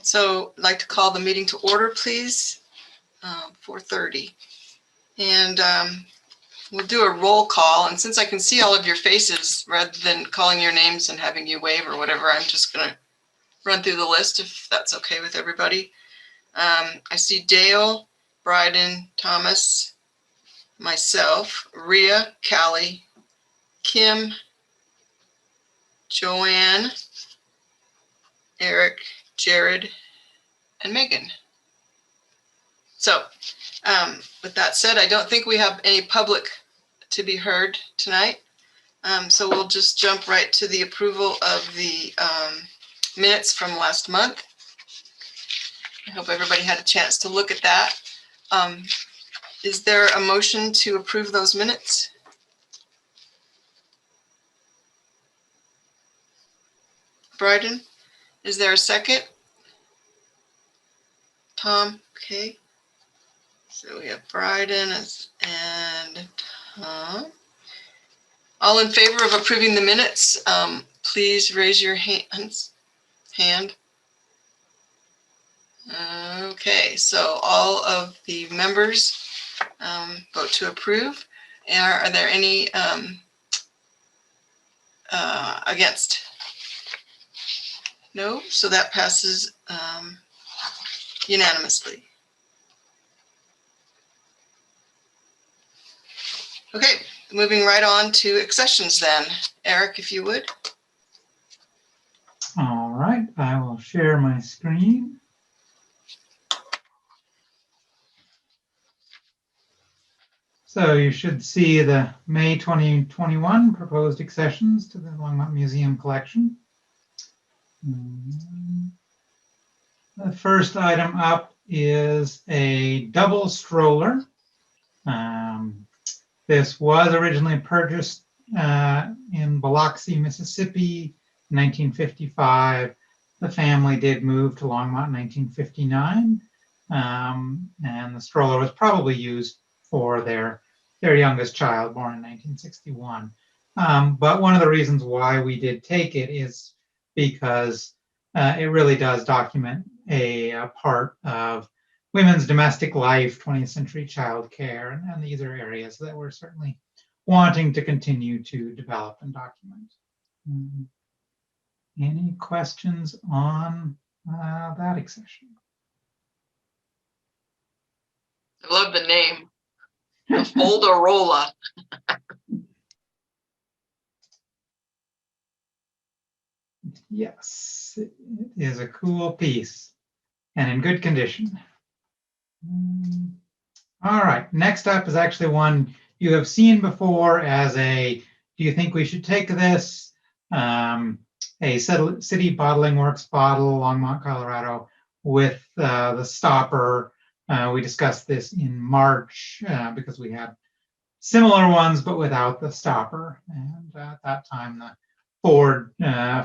So I'd like to call the meeting to order, please. 4:30. And we'll do a roll call. And since I can see all of your faces, rather than calling your names and having you wave or whatever, I'm just going to run through the list if that's okay with everybody. I see Dale, Bryden, Thomas, myself, Rhea, Callie, Kim, Joanne, Eric, Jared, and Megan. So with that said, I don't think we have any public to be heard tonight. So we'll just jump right to the approval of the minutes from last month. I hope everybody had a chance to look at that. Is there a motion to approve those minutes? Bryden, is there a second? Tom, okay. So we have Bryden and Tom. All in favor of approving the minutes, please raise your hand. Okay, so all of the members vote to approve. Are there any against? No, so that passes unanimously. Okay, moving right on to accessions then. Eric, if you would. All right, I will share my screen. So you should see the May 2021 proposed accessions to the Longmont Museum collection. The first item up is a double stroller. This was originally purchased in Biloxi, Mississippi, 1955. The family did move to Longmont in 1959, and the stroller was probably used for their youngest child, born in 1961. But one of the reasons why we did take it is because it really does document a part of women's domestic life, 20th century childcare, and these are areas that we're certainly wanting to continue to develop and document. Any questions on that accession? I love the name, the Folderola. Yes, it is a cool piece and in good condition. All right, next up is actually one you have seen before as a, do you think we should take this? A City Bottling Works bottle, Longmont, Colorado, with the stopper. We discussed this in March because we had similar ones, but without the stopper. And at that time, the board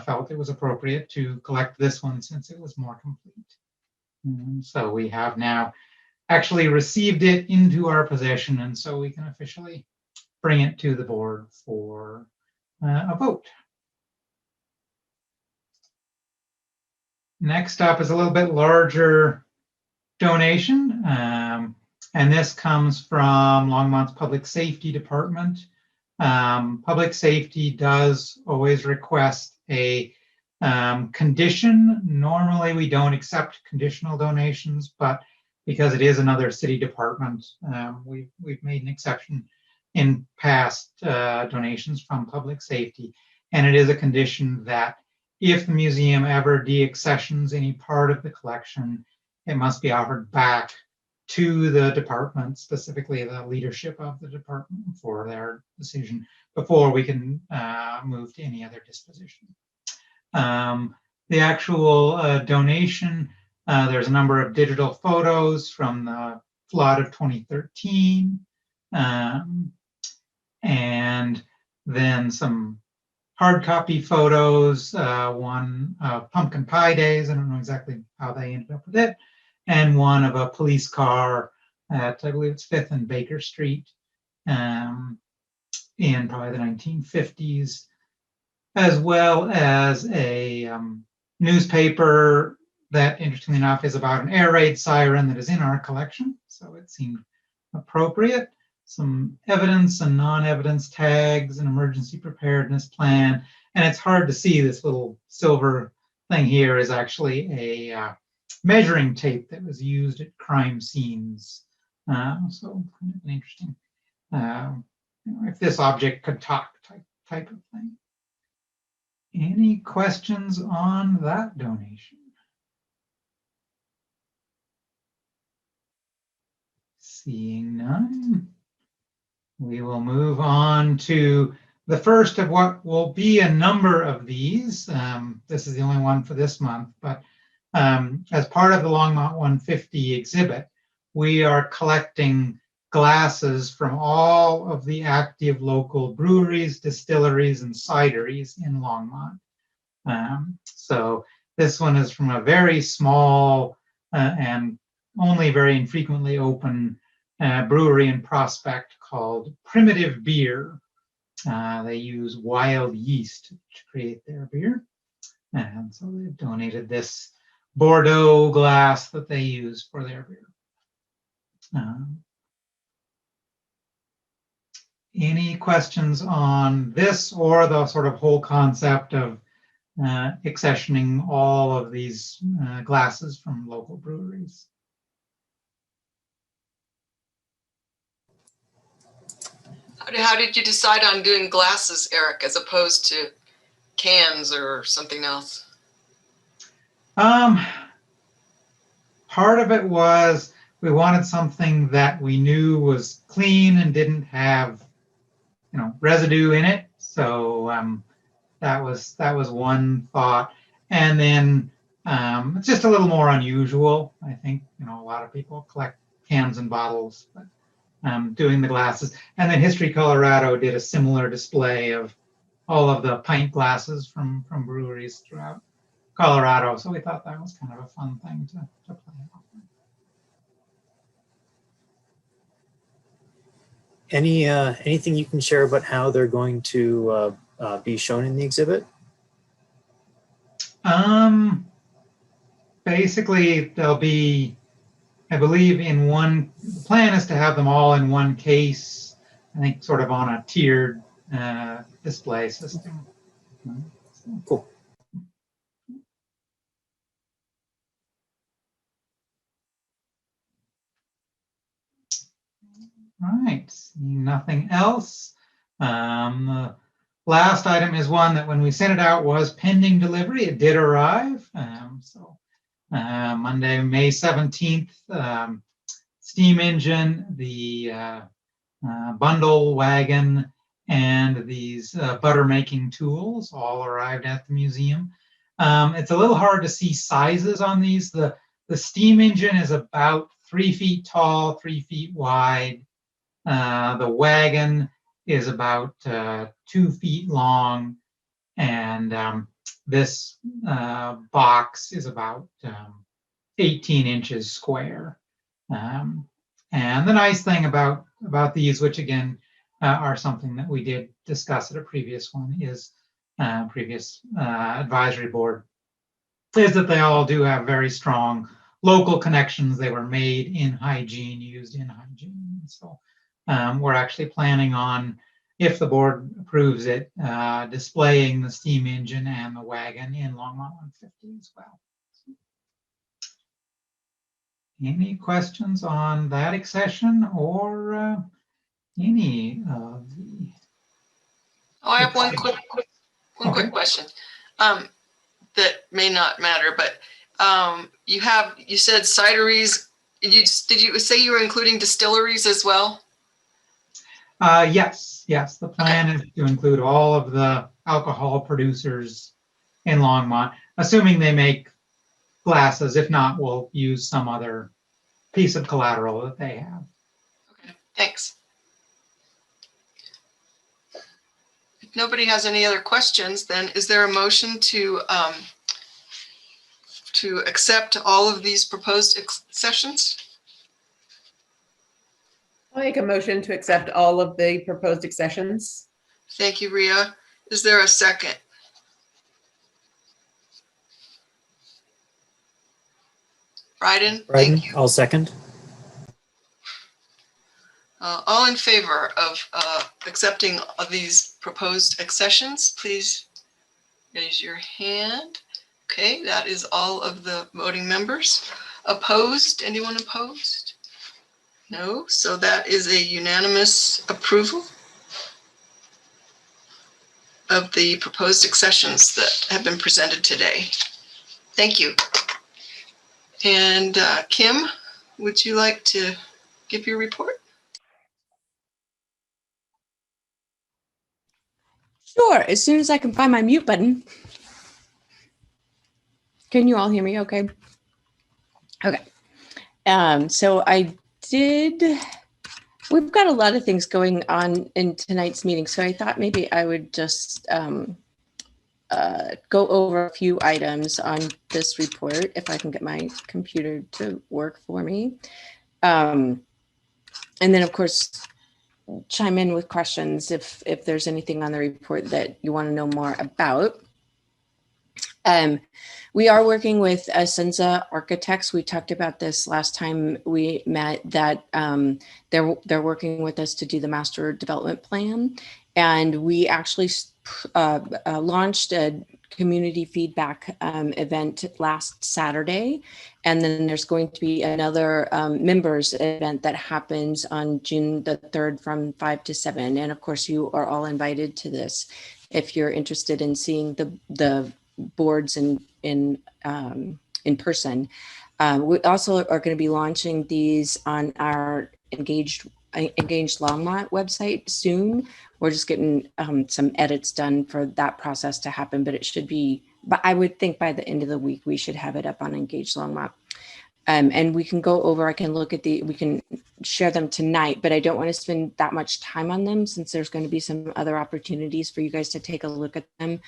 felt it was appropriate to collect this one since it was more complete. So we have now actually received it into our possession, and so we can officially bring it to the board for a vote. Next up is a little bit larger donation, and this comes from Longmont's Public Safety Department. Public Safety does always request a condition. Normally we don't accept conditional donations, but because it is another city department, we've made an exception in past donations from Public Safety, and it is a condition that if the museum ever deaccessions any part of the collection, it must be offered back to the department, specifically the leadership of the department, for their decision before we can move to any other disposition. The actual donation, there's a number of digital photos from the flood of 2013, and then some hard copy photos, one of Pumpkin Pie Days, I don't know exactly how they ended up with it, and one of a police car at, I believe it's 5th and Baker Street in probably the 1950s, as well as a newspaper that, interestingly enough, is about an air raid siren that is in our collection, so it seemed appropriate. Some evidence and non-evidence tags, an emergency preparedness plan, and it's hard to see this little silver thing here is actually a measuring tape that was used at crime scenes. So kind of an interesting, if this object could talk type of thing. Any questions on that donation? Seeing none, we will move on to the first of what will be a number of these. This is the only one for this month, but as part of the Longmont 150 exhibit, we are collecting glasses from all of the active local breweries, distilleries, and cideries in Longmont. So this one is from a very small and only very infrequently open brewery in Prospect called Primitive Beer. They use wild yeast to create their beer. And so they've donated this Bordeaux glass that they use for their beer. Any questions on this or the sort of whole concept of accessioning all of these glasses from local breweries? How did you decide on doing glasses, Eric, as opposed to cans or something else? Part of it was we wanted something that we knew was clean and didn't have, residue in it. So that was one thought. And then it's just a little more unusual. I think, a lot of people collect cans and bottles, but doing the glasses. And then History Colorado did a similar display of all of the pint glasses from breweries throughout Colorado. So we thought that was kind of a fun thing to play off. Anything you can share about how they're going to be shown in the exhibit? Basically, they'll be, I believe, the plan is to have them all in one case, I think sort of on a tiered display system. Cool. All right, nothing else. The last item is one that when we sent it out was pending delivery. It did arrive. Monday, May 17th, steam engine, the bundle wagon, and these butter making tools all arrived at the museum. It's a little hard to see sizes on these. The steam engine is about 3 feet tall, 3 feet wide. The wagon is about 2 feet long, and this box is about 18 inches square. And the nice thing about these, which again are something that we did discuss at a previous one, is previous advisory board, is that they all do have very strong local connections. They were made in hygiene, used in hygiene. So we're actually planning on, if the board approves it, displaying the steam engine and the wagon in Longmont 150 as well. Any questions on that accession or any of the? Oh, I have one quick question that may not matter, but you said cideries. Did you say you were including distilleries as well? Yes. The plan is to include all of the alcohol producers in Longmont, assuming they make glasses. If not, we'll use some other piece of collateral that they have. Okay, thanks. If nobody has any other questions, then is there a motion to accept all of these proposed accessions? I'll make a motion to accept all of the proposed accessions. Thank you, Rhea. Is there a second? Bryden, Bryden, thank you. I'll second. All in favor of accepting of these proposed accessions, please raise your hand. Okay, that is all of the voting members. Opposed? Anyone opposed? No, so that is a unanimous approval of the proposed accessions that have been presented today. Thank you. And Kim, would you like to give your report? Sure, as soon as I can find my mute button. Can you all hear me okay? Okay. So we've got a lot of things going on in tonight's meeting, so I thought maybe I would just go over a few items on this report, if I can get my computer to work for me. And then, of course, chime in with questions if there's anything on the report that you want to know more about. We are working with Senza Architects. We talked about this last time we met, that they're working with us to do the master development plan. And we actually launched a community feedback event last Saturday. And then there's going to be another members event that happens on June the 3rd from 5 to 7. And of course, you are all invited to this if you're interested in seeing the boards in person. We also are going to be launching these on our Engaged Longmont website soon. We're just getting some edits done for that process to happen, but it should be, but I would think by the end of the week, we should have it up on Engaged Longmont. And we can go over, we can share them tonight, but I don't want to spend that much time on them since there's going to be some other opportunities for you guys to take a look at them.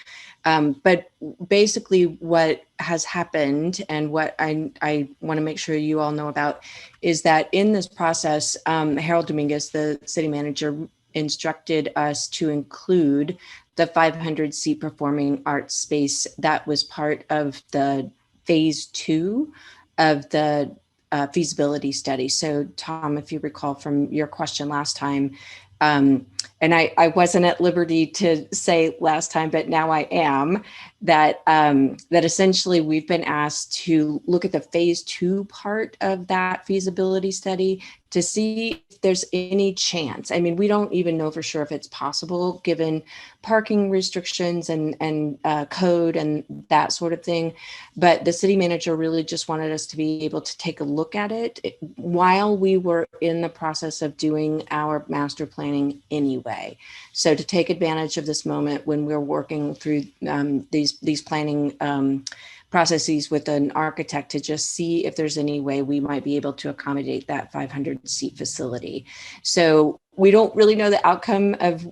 But basically what has happened and what I want to make sure you all know about is that in this process, Harold Dominguez, the city manager, instructed us to include the 500 seat performing arts space that was part of the phase 2 of the feasibility study. So Tom, if you recall from your question last time, and I wasn't at liberty to say last time, but now I am, that essentially we've been asked to look at the phase 2 part of that feasibility study to see if there's any chance. I mean, we don't even know for sure if it's possible given parking restrictions and code and that sort of thing. But the city manager really just wanted us to be able to take a look at it while we were in the process of doing our master planning anyway. So to take advantage of this moment when we're working through these planning processes with an architect to just see if there's any way we might be able to accommodate that 500 seat facility. So we don't really know the outcome of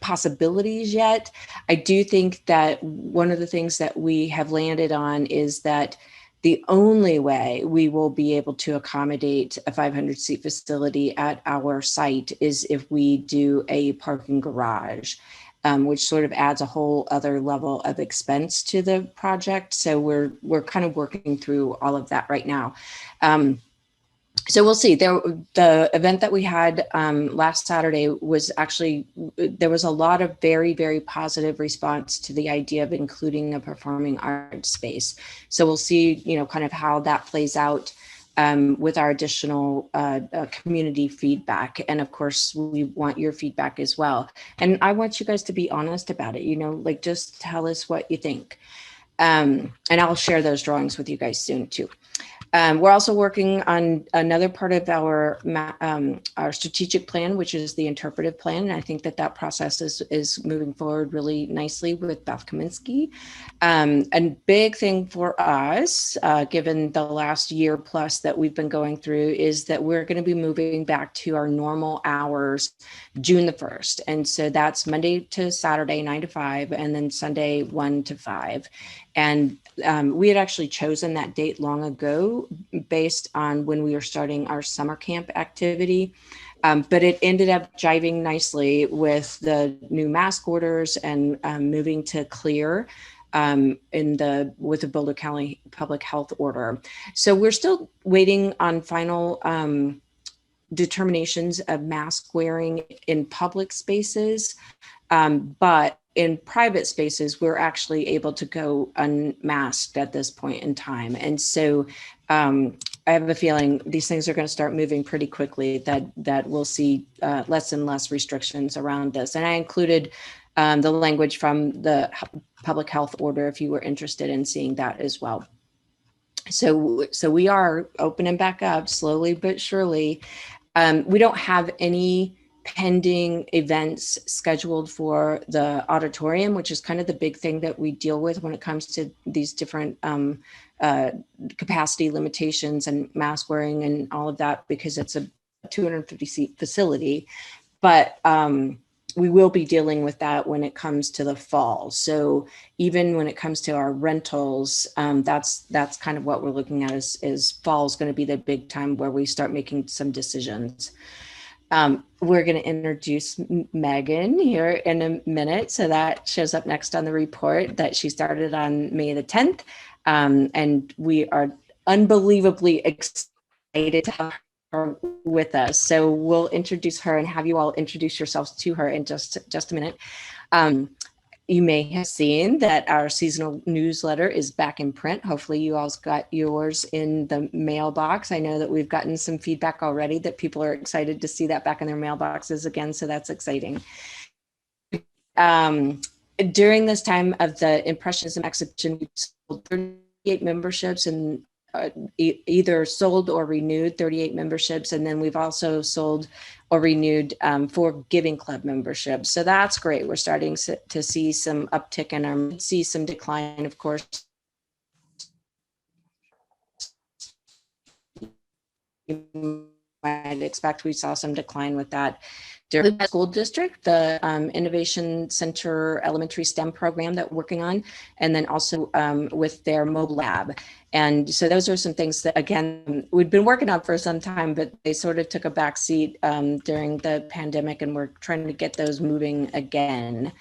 possibilities yet. I do think that one of the things that we have landed on is that the only way we will be able to accommodate a 500 seat facility at our site is if we do a parking garage. Which sort of adds a whole other level of expense to the project. So we're kind of working through all of that right now. So we'll see. The event that we had last Saturday was actually, there was a lot of very, very positive response to the idea of including a performing arts space. So we'll see, kind of how that plays out with our additional community feedback. And of course, we want your feedback as well. And I want you guys to be honest about it, just tell us what you think. And I'll share those drawings with you guys soon too. We're also working on another part of our strategic plan, which is the interpretive plan. And I think that process is moving forward really nicely with Beth Kaminsky. And big thing for us, given the last year plus that we've been going through, is that we're going to be moving back to our normal hours June the 1st. And so that's Monday to Saturday, 9 to 5, and then Sunday, 1 to 5. And we had actually chosen that date long ago based on when we were starting our summer camp activity. But it ended up jiving nicely with the new mask orders and moving to clear. with the Boulder County Public Health Order. So we're still waiting on final determinations of mask wearing in public spaces, but in private spaces, we're actually able to go unmasked at this point in time. And so I have a feeling these things are going to start moving pretty quickly, that we'll see less and less restrictions around this. And I included the language from the public health order if you were interested in seeing that as well. So we are opening back up slowly but surely. We don't have any pending events scheduled for the auditorium, which is kind of the big thing that we deal with when it comes to these different capacity limitations and mask wearing and all of that, because it's a 250 seat facility. But we will be dealing with that when it comes to the fall. So even when it comes to our rentals, that's kind of what we're looking at is fall is going to be the big time where we start making some decisions. We're going to introduce Megan here in a minute. So that shows up next on the report that she started on May the 10th. And we are unbelievably excited to have her with us. So we'll introduce her and have you all introduce yourselves to her in just a minute. You may have seen that our seasonal newsletter is back in print. Hopefully you all got yours in the mailbox. I know that we've gotten some feedback already that people are excited to see that back in their mailboxes again. So that's exciting. During this time of the Impressionism exhibition, we sold 38 memberships and either sold or renewed 38 memberships. And then we've also sold or renewed 4 Giving Club memberships. So that's great. We're starting to see some uptick in our, see some decline, of course. You might expect we saw some decline with that. During the school district, the Innovation Center Elementary STEM program that we're working on, and then also with their mobile lab. And so those are some things that, again, we've been working on for some time, but they sort of took a back seat during the pandemic, and we're trying to get those moving again.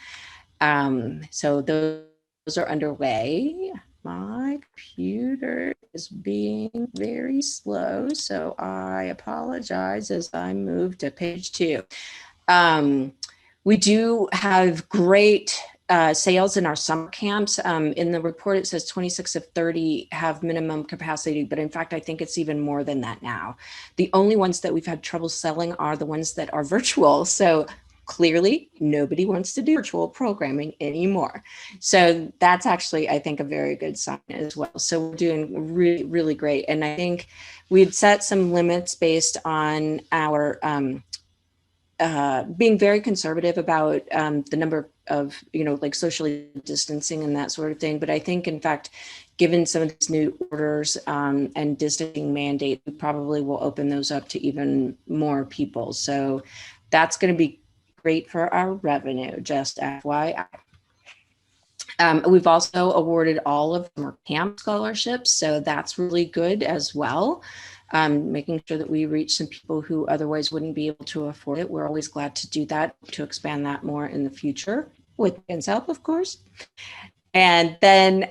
So those are underway. My computer is being very slow, so I apologize as I move to page 2. We do have great sales in our summer camps. In the report, it says 26 of 30 have minimum capacity, but in fact, I think it's even more than that now. The only ones that we've had trouble selling are the ones that are virtual. So clearly, nobody wants to do virtual programming anymore. So that's actually, I think, a very good sign as well. So we're doing really, really great. And I think we'd set some limits based on our being very conservative about the number of, like socially distancing and that sort of thing. But I think, in fact, given some of these new orders and distancing mandate, we probably will open those up to even more people. So that's going to be great for our revenue, just FYI. We've also awarded all of our camp scholarships, so that's really good as well. Making sure that we reach some people who otherwise wouldn't be able to afford it. We're always glad to do that, to expand that more in the future with Ben's help, of course. And then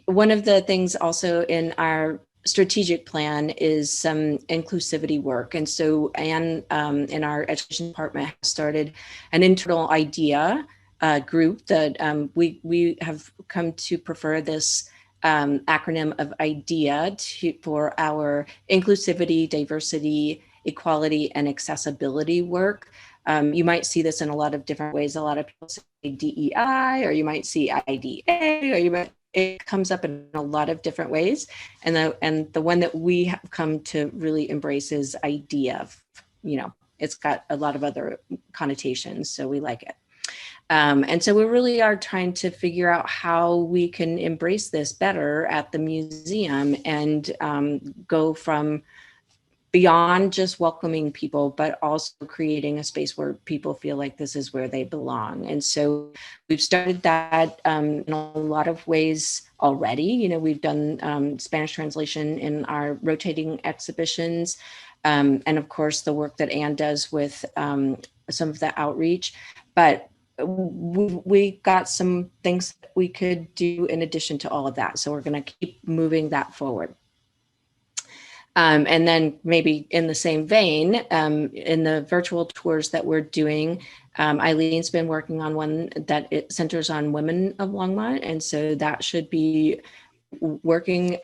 one of the things also in our strategic plan is some inclusivity work. And so Anne in our education department has started an internal idea group that we have come to prefer this acronym of IDEA for our inclusivity, diversity, equality, and accessibility work. You might see this in a lot of different ways. A lot of people say DEI, or you might see IDA, or it comes up in a lot of different ways. And the one that we have come to really embrace is IDEA. It's got a lot of other connotations, so we like it. And so we really are trying to figure out how we can embrace this better at the museum and go from beyond just welcoming people, but also creating a space where people feel like this is where they belong. And so we've started that in a lot of ways already. We've done Spanish translation in our rotating exhibitions. And of course, the work that Anne does with some of the outreach. But we got some things that we could do in addition to all of that. So we're going to keep moving that forward. And then maybe in the same vein, in the virtual tours that we're doing, Eileen's been working on one that it centers on women of Longmont. And so that should be working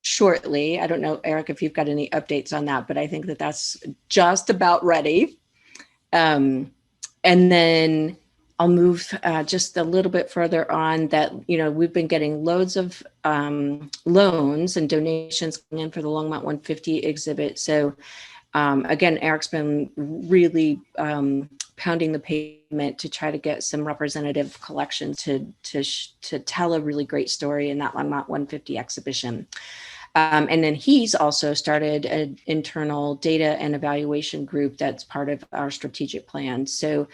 shortly. I don't know, Eric, if you've got any updates on that, but I think that that's just about ready. And then I'll move just a little bit further on that, you know, we've been getting loads of loans and donations coming in for the Longmont 150 exhibit. So again, Eric's been really pounding the pavement to try to get some representative collection to tell a really great story in that Longmont 150 exhibition. And then he's also started an internal data and evaluation group that's part of our strategic plan. So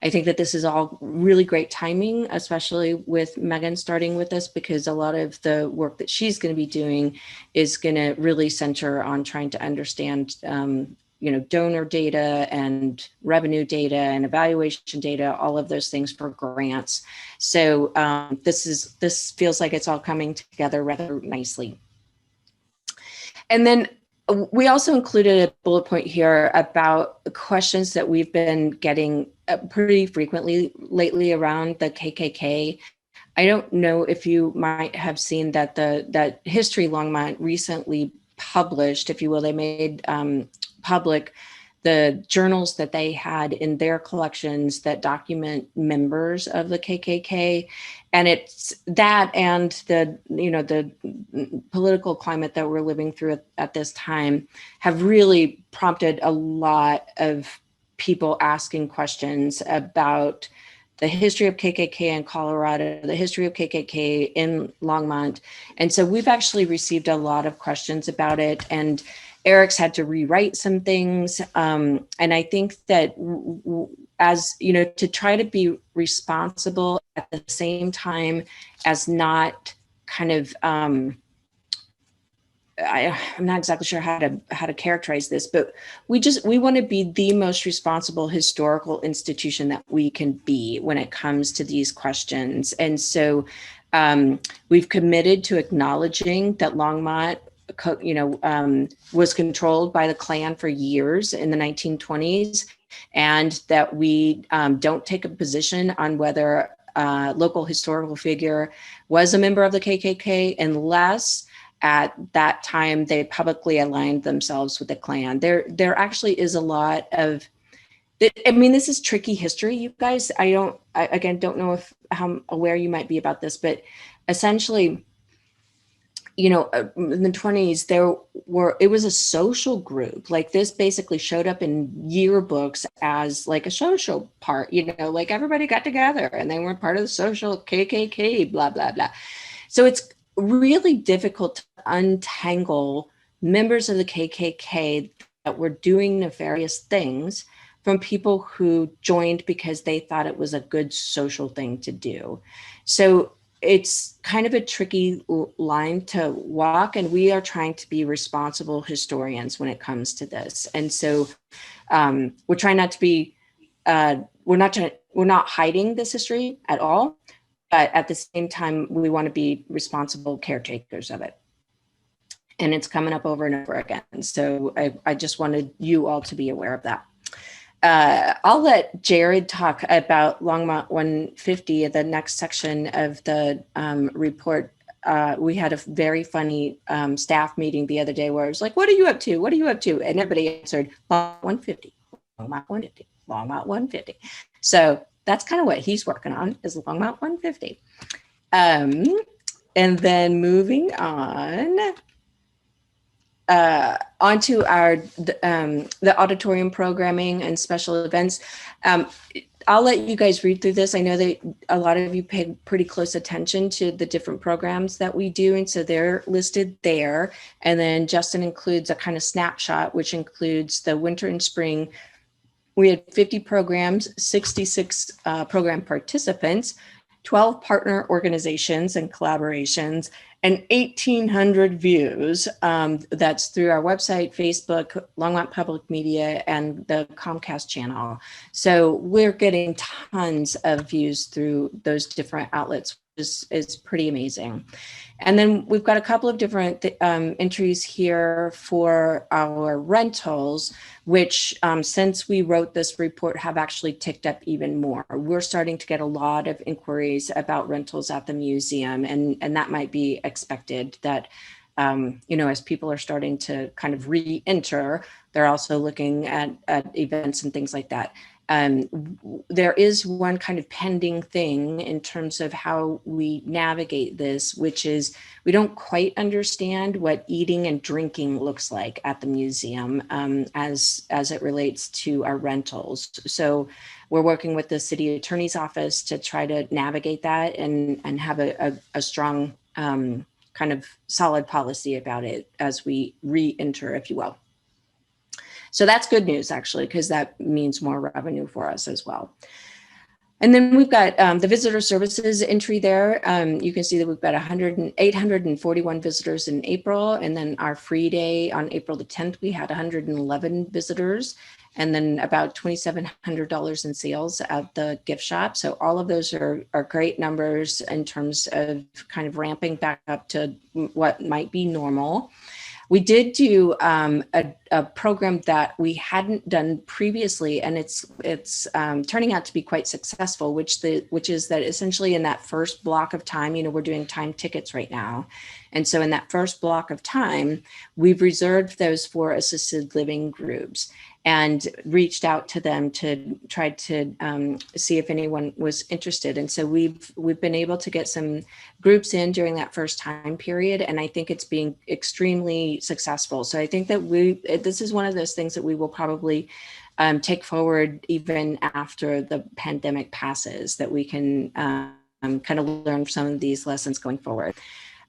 I think that this is all really great timing, especially with Megan starting with us, because a lot of the work that she's going to be doing is going to really center on trying to understand, you know, donor data and revenue data and evaluation data, all of those things for grants. So this feels like it's all coming together rather nicely. And then we also included a bullet point here about questions that we've been getting pretty frequently lately around the KKK. I don't know if you might have seen that that History Longmont recently published, if you will, they made public the journals that they had in their collections that document members of the KKK. And it's that and the, you know, the political climate that we're living through at this time have really prompted a lot of people asking questions about the history of KKK in Colorado, the history of KKK in Longmont. And so we've actually received a lot of questions about it. And Eric's had to rewrite some things. And I think that as, you know, to try to be responsible at the same time as not kind of, I'm not exactly sure how to characterize this, but we want to be the most responsible historical institution that we can be when it comes to these questions. And so we've committed to acknowledging that Longmont, you know, was controlled by the Klan for years in the 1920s, and that we don't take a position on whether a local historical figure was a member of the KKK unless at that time they publicly aligned themselves with the Klan. There actually is a lot of, I mean, this is tricky history, you guys. I again don't know how aware you might be about this, but essentially, you know, in the 20s, it was a social group. Like this basically showed up in yearbooks as like a social part, you know, like everybody got together and they were part of the social KKK, blah, blah, blah. So it's really difficult to untangle members of the KKK that were doing nefarious things from people who joined because they thought it was a good social thing to do. So it's kind of a tricky line to walk, and we are trying to be responsible historians when it comes to this. And so we're trying not to be, we're not hiding this history at all, but at the same time, we want to be responsible caretakers of it. And it's coming up over and over again. So I just wanted you all to be aware of that. I'll let Jared talk about Longmont 150, the next section of the report. We had a very funny staff meeting the other day where I was like, what are you up to? What are you up to? And everybody answered, Longmont 150, Longmont 150, Longmont 150. So that's kind of what he's working on, is Longmont 150. And then moving on. Onto the auditorium programming and special events. I'll let you guys read through this. I know that a lot of you paid pretty close attention to the different programs that we do, and so they're listed there. And then Justin includes a kind of snapshot, which includes the winter and spring. We had 50 programs, 66 program participants, 12 partner organizations and collaborations, and 1,800 views. That's through our website, Facebook, Longmont Public Media, and the Comcast channel. So we're getting tons of views through those different outlets, which is pretty amazing. And then we've got a couple of different entries here for our rentals, which since we wrote this report have actually ticked up even more. We're starting to get a lot of inquiries about rentals at the museum, and that might be expected that, as people are starting to kind of re-enter, they're also looking at events and things like that. There is one kind of pending thing in terms of how we navigate this, which is we don't quite understand what eating and drinking looks like at the museum as it relates to our rentals. So we're working with the city attorney's office to try to navigate that and have a strong kind of solid policy about it as we re-enter, if you will. So that's good news, actually, because that means more revenue for us as well. And then we've got the visitor services entry there. You can see that we've got 841 visitors in April. And then our free day on April the 10th, we had 111 visitors and then about $2,700 in sales at the gift shop. So all of those are great numbers in terms of kind of ramping back up to what might be normal. We did do a program that we hadn't done previously, and it's turning out to be quite successful, which is that essentially in that first block of time, we're doing time tickets right now. And so in that first block of time, we've reserved those for assisted living groups and reached out to them to try to see if anyone was interested. And so we've been able to get some groups in during that first time period, and I think it's being extremely successful. So I think that this is one of those things that we will probably take forward even after the pandemic passes, that we can kind of learn some of these lessons going forward.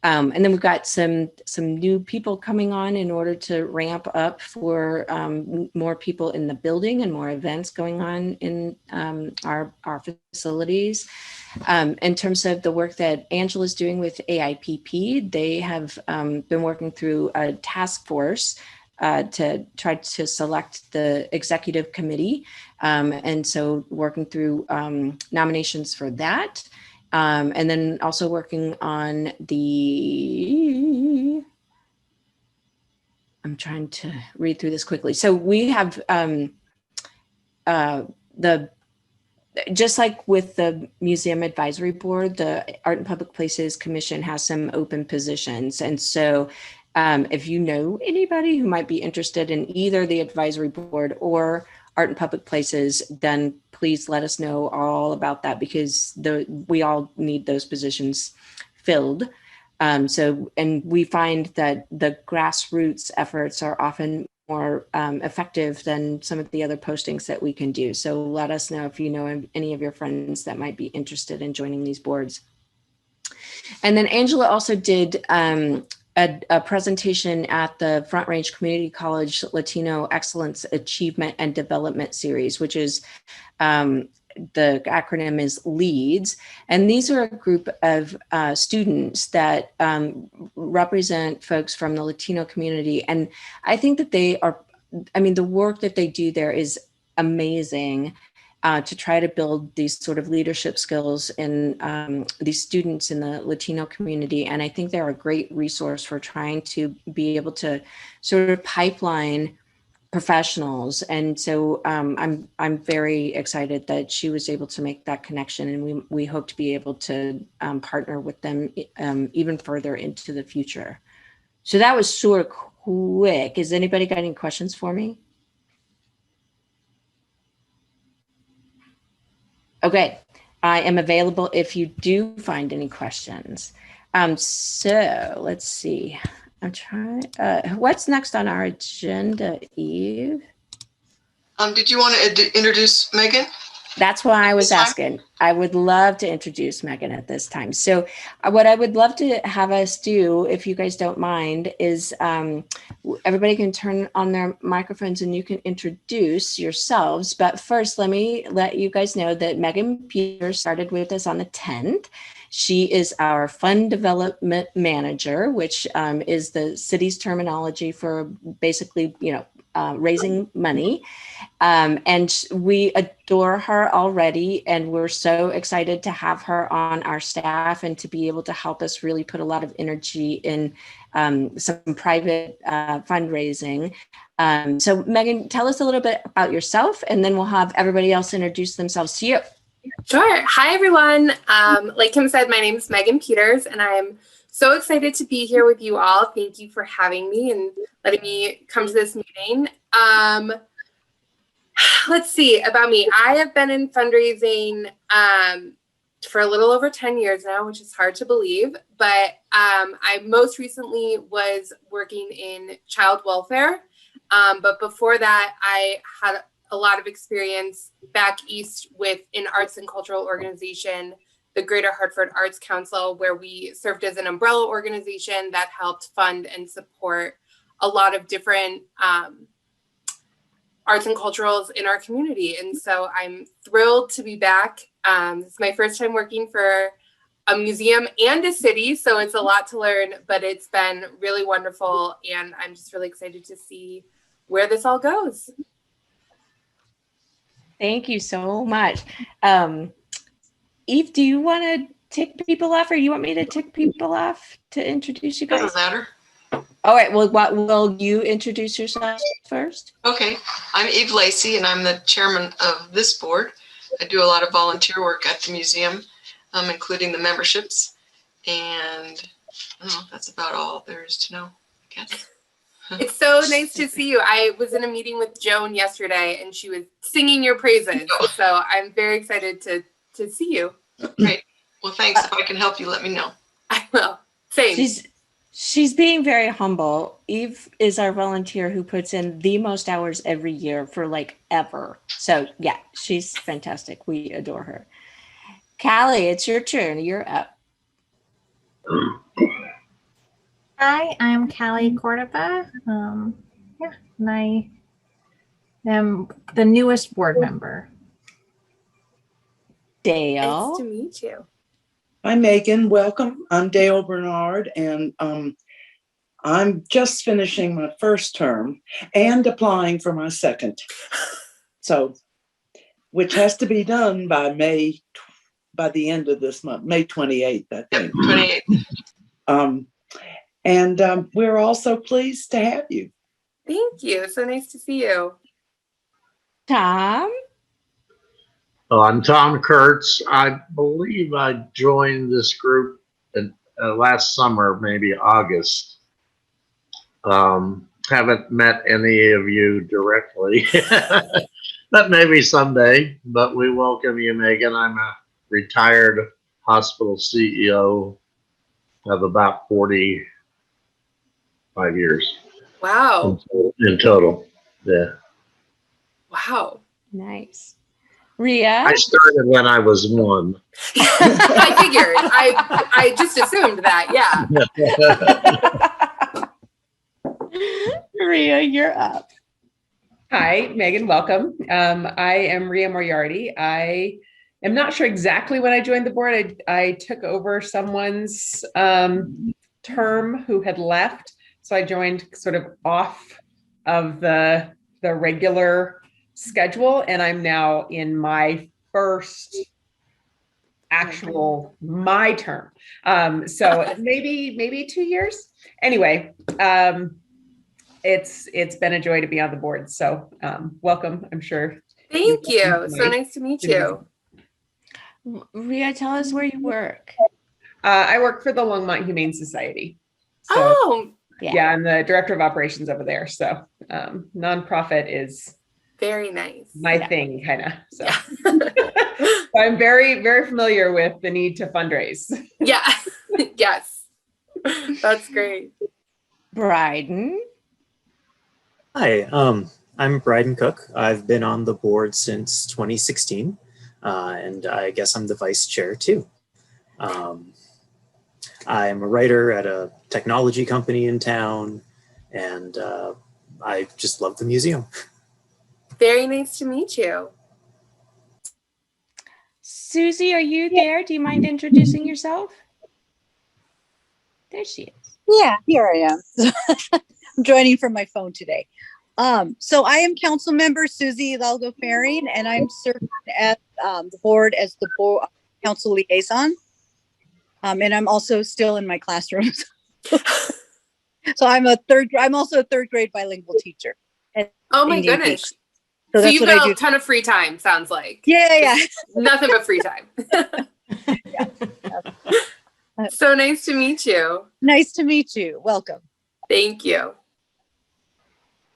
And then we've got some new people coming on in order to ramp up for more people in the building and more events going on in our facilities. In terms of the work that Angela's doing with AIPP, they have been working through a task force to try to select the executive committee. And so working through nominations for that. And then also working on I'm trying to read through this quickly. So we have just like with the Museum Advisory Board, the Art and Public Places Commission has some open positions. And so if you know anybody who might be interested in either the Advisory Board or Art and Public Places, then please let us know all about that, because we all need those positions filled. And we find that the grassroots efforts are often more effective than some of the other postings that we can do. So let us know if you know any of your friends that might be interested in joining these boards. And then Angela also did a presentation at the Front Range Community College Latino Excellence Achievement and Development Series, which is the acronym is LEADS. And these are a group of students that represent folks from the Latino community. And I think that the work that they do there is amazing. To try to build these sort of leadership skills in these students in the Latino community. And I think they're a great resource for trying to be able to sort of pipeline professionals. And so I'm very excited that she was able to make that connection, and we hope to be able to partner with them even further into the future. So that was sort of quick. Has anybody got any questions for me? Okay, I am available if you do find any questions. So let's see. I'm trying. What's next on our agenda, Eve? Did you want to introduce Megan? That's why I was asking. I would love to introduce Megan at this time. So what I would love to have us do, if you guys don't mind, is everybody can turn on their microphones and you can introduce yourselves. But first, let me let you guys know that Megan Peters started with us on the 10th. She is our fund development manager, which is the city's terminology for basically, raising money. And we adore her already, and we're so excited to have her on our staff and to be able to help us really put a lot of energy in some private fundraising. So Megan, tell us a little bit about yourself, and then we'll have everybody else introduce themselves to you. Sure. Hi, everyone. Like Kim said, my name is Megan Peters, and I'm so excited to be here with you all. Thank you for having me and letting me come to this meeting. Let's see about me. I have been in fundraising for a little over 10 years now, which is hard to believe. But I most recently was working in child welfare. But before that, I had a lot of experience back east with an arts and cultural organization, the Greater Hartford Arts Council, where we served as an umbrella organization that helped fund and support a lot of different arts and culturals in our community. And so I'm thrilled to be back. It's my first time working for a museum and a city, so it's a lot to learn, but it's been really wonderful. And I'm just really excited to see where this all goes. Thank you so much. Eve, do you want to tick people off, or you want me to tick people off to introduce you guys? Doesn't matter. All right, well, will you introduce yourself first? Okay, I'm Eve Lacey, and I'm the chairman of this board. I do a lot of volunteer work at the museum, including the memberships, and that's about all there is to know, I guess. It's so nice to see you. I was in a meeting with Joan yesterday, and she was singing your praises. So I'm very excited to see you. Great. Well, thanks. If I can help you, let me know. I will. Same. She's being very humble. Eve is our volunteer who puts in the most hours every year for like ever. So yeah, she's fantastic. We adore her. Callie, it's your turn. You're up. Hi, I'm Callie Cordova. And I am the newest board member. Dale. Nice to meet you. Hi, Megan. Welcome. I'm Dale Bernard, and I'm just finishing my first term and applying for my second. So, which has to be done by the end of this month, May 28th, I think. Yep, 28th. And we're also pleased to have you. Thank you. So nice to see you. Tom. I'm Tom Kurtz. I believe I joined this group last summer, maybe August. Haven't met any of you directly, but maybe someday. But we welcome you, Megan. I'm a retired hospital CEO of about 45 years. Wow. In total. Yeah. Wow. Nice. Ria. I started when I was 1. I figured. I just assumed that. Yeah. Ria, you're up. Hi, Megan, welcome. I am Ria Moriarty. I am not sure exactly when I joined the board. I took over someone's term who had left. So I joined sort of off of the regular schedule, and I'm now in my first actual term. So maybe 2 years. Anyway, it's been a joy to be on the board. So welcome, I'm sure. Thank you. So nice to meet you. Ria, tell us where you work. I work for the Longmont Humane Society. So, Oh, yeah, I'm the director of operations over there. So nonprofit is very nice. my thing, kind of. So. Yeah. So I'm very, very familiar with the need to fundraise. Yeah. Yes. That's great. Bryden. Hi, I'm Bryden Cook. I've been on the board since 2016, and I guess I'm the vice chair too. I'm a writer at a technology company in town, and I just love the museum. Very nice to meet you. Susie, are you there? Do you mind introducing yourself? There she is. Yeah, here I am. I'm joining from my phone today. So I am council member Susie Hidalgo Faring, and I'm serving at the board as the board council liaison. And I'm also still in my classroom. So I'm also a third grade bilingual teacher. Oh my Indian goodness. Beach. So that's you've what I got do. a ton of free time, sounds like. Yeah. Nothing but free time. So nice to meet you. Nice to meet you. Welcome. Thank you.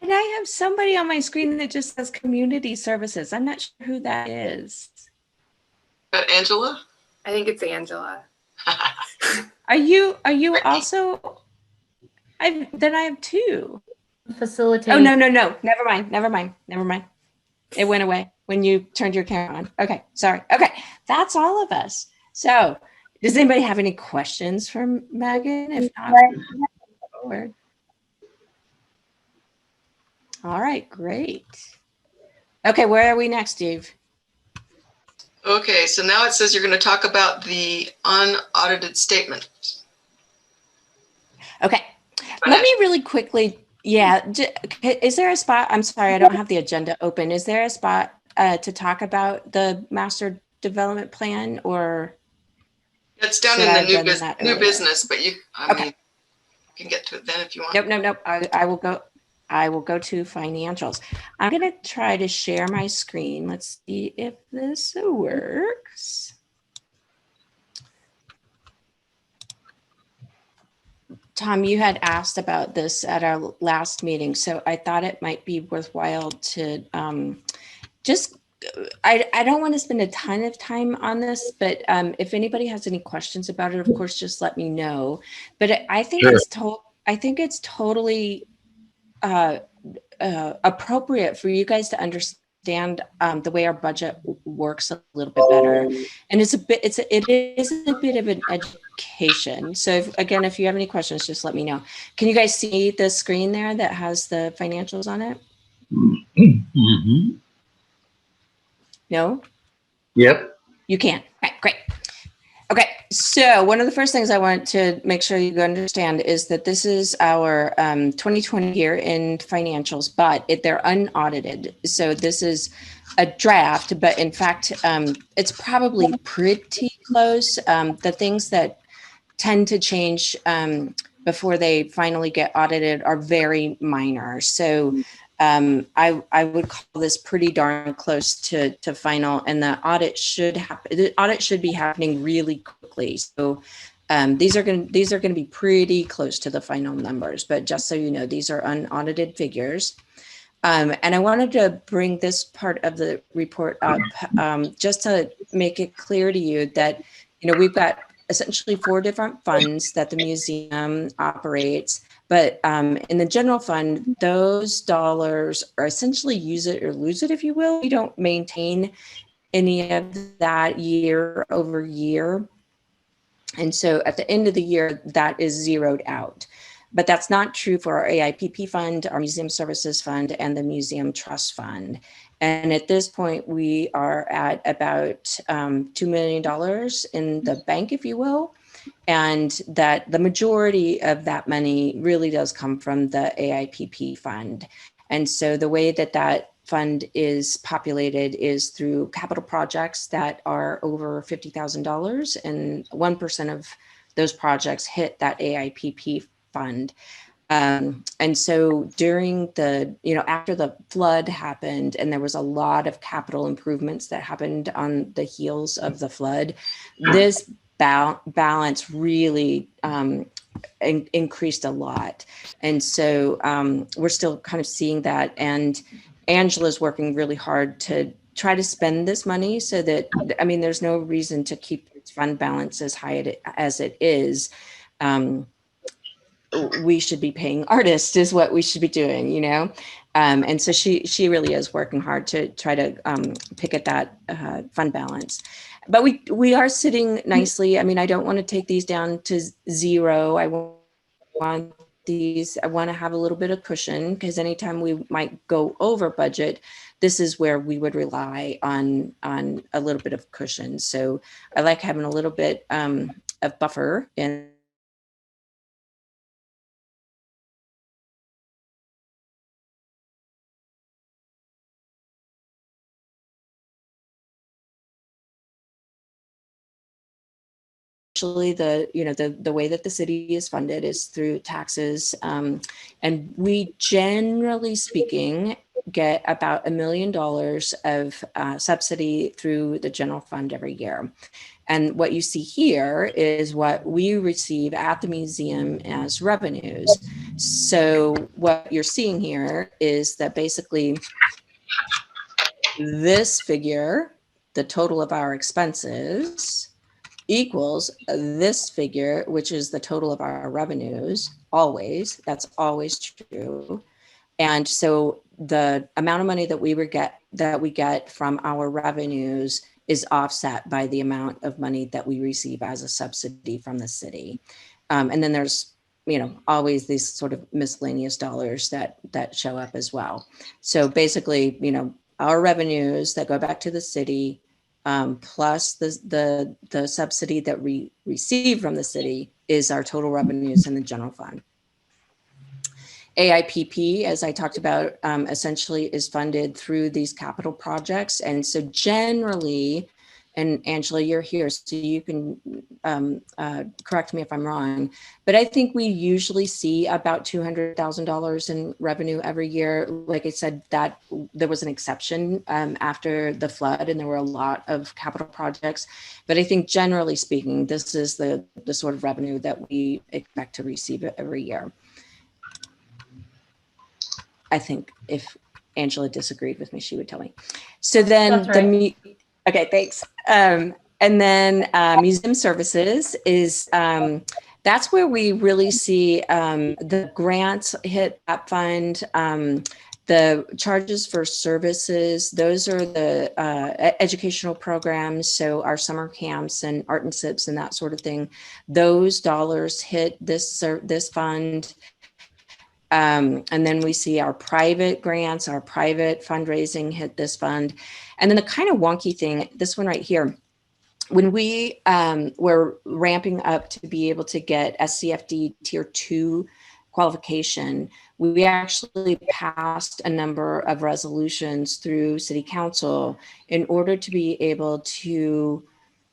And I have somebody on my screen that just says community services. I'm not sure who that is. Angela? I think it's Angela. Are you also? Then I have two. Facilitate. Oh, no. Never mind. It went away when you turned your camera on. Okay, sorry. Okay, that's all of us. So does anybody have any questions for Megan? If not, forward. All right, great. Okay, where are we next, Steve? Okay, so now it says you're going to talk about the unaudited statement. Okay, let me really quickly, is there a spot? I'm sorry, I don't have the agenda open. Is there a spot to talk about the master development plan, or? It's down in the new business, but I mean, you can get to it then if you want. Nope. I will go to financials. I'm going to try to share my screen. Let's see if this works. Tom, you had asked about this at our last meeting, so I thought it might be worthwhile to I don't want to spend a ton of time on this, but if anybody has any questions about it, of course, just let me know. But I think it's totally appropriate for you guys to understand the way our budget works a little bit better, and it is a bit of an education. So if you have any questions, just let me know. Can you guys see the screen there that has the financials on it? Mm-hmm. No? Yep. You can. Right, great. Okay, so one of the first things I want to make sure you understand is that this is our 2020 year in financials, but they're unaudited. So this is a draft, but in fact, it's probably pretty close. The things that tend to change before they finally get audited are very minor. So I would call this pretty darn close to final, and the audit should happen. The audit should be happening really quickly. So these are going to be pretty close to the final numbers. But just so you know, these are unaudited figures. And I wanted to bring this part of the report up just to make it clear to you that we've got essentially 4 different funds that the museum operates. But in the general fund, those dollars are essentially use it or lose it, if you will. We don't maintain any of that year over year. And so at the end of the year, that is zeroed out. But that's not true for our AIPP fund, our Museum Services Fund, and the Museum Trust Fund. And at this point, we are at about $2 million in the bank, if you will. And that the majority of that money really does come from the AIPP fund. And so the way that fund is populated is through capital projects that are over $50,000, and 1% of those projects hit that AIPP fund. And so during after the flood happened, and there was a lot of capital improvements that happened on the heels of the flood, this balance really increased a lot. And so we're still kind of seeing that. And Angela's working really hard to try to spend this money so that, there's no reason to keep its fund balance as high as it is. We should be paying artists is what we should be doing, and so she really is working hard to try to pick at that fund balance. But we are sitting nicely. I don't want to take these down to zero. I want these, I want to have a little bit of cushion because anytime we might go over budget, this is where we would rely on a little bit of cushion. So I like having a little bit of buffer in. Actually, the way that the city is funded is through taxes, and we generally speaking get about $1 million of subsidy through the general fund every year. And what you see here is what we receive at the museum as revenues. So what you're seeing here is that basically this figure, the total of our expenses, equals this figure, which is the total of our revenues, always. That's always true. And so the amount of money that we get from our revenues is offset by the amount of money that we receive as a subsidy from the city. And then there's, always these sort of miscellaneous dollars that show up as well. So basically, our revenues that go back to the city, plus the subsidy that we receive from the city is our total revenues in the general fund. AIPP, as I talked about, essentially is funded through these capital projects. And so generally, and Angela, you're here, so you can correct me if I'm wrong, but I think we usually see about $200,000 in revenue every year. Like I said, that there was an exception after the flood, and there were a lot of capital projects. But I think generally speaking, this is the sort of revenue that we expect to receive every year. I think if Angela disagreed with me, she would tell me. So then okay, thanks. And then museum services is, that's where we really see the grants hit that fund. The charges for services, those are the educational programs. So our summer camps and art and sips and that sort of thing, those dollars hit this fund. And then we see our private grants, our private fundraising hit this fund. And then the kind of wonky thing, this one right here, when we were ramping up to be able to get SCFD Tier 2 qualification, we actually passed a number of resolutions through City Council in order to be able to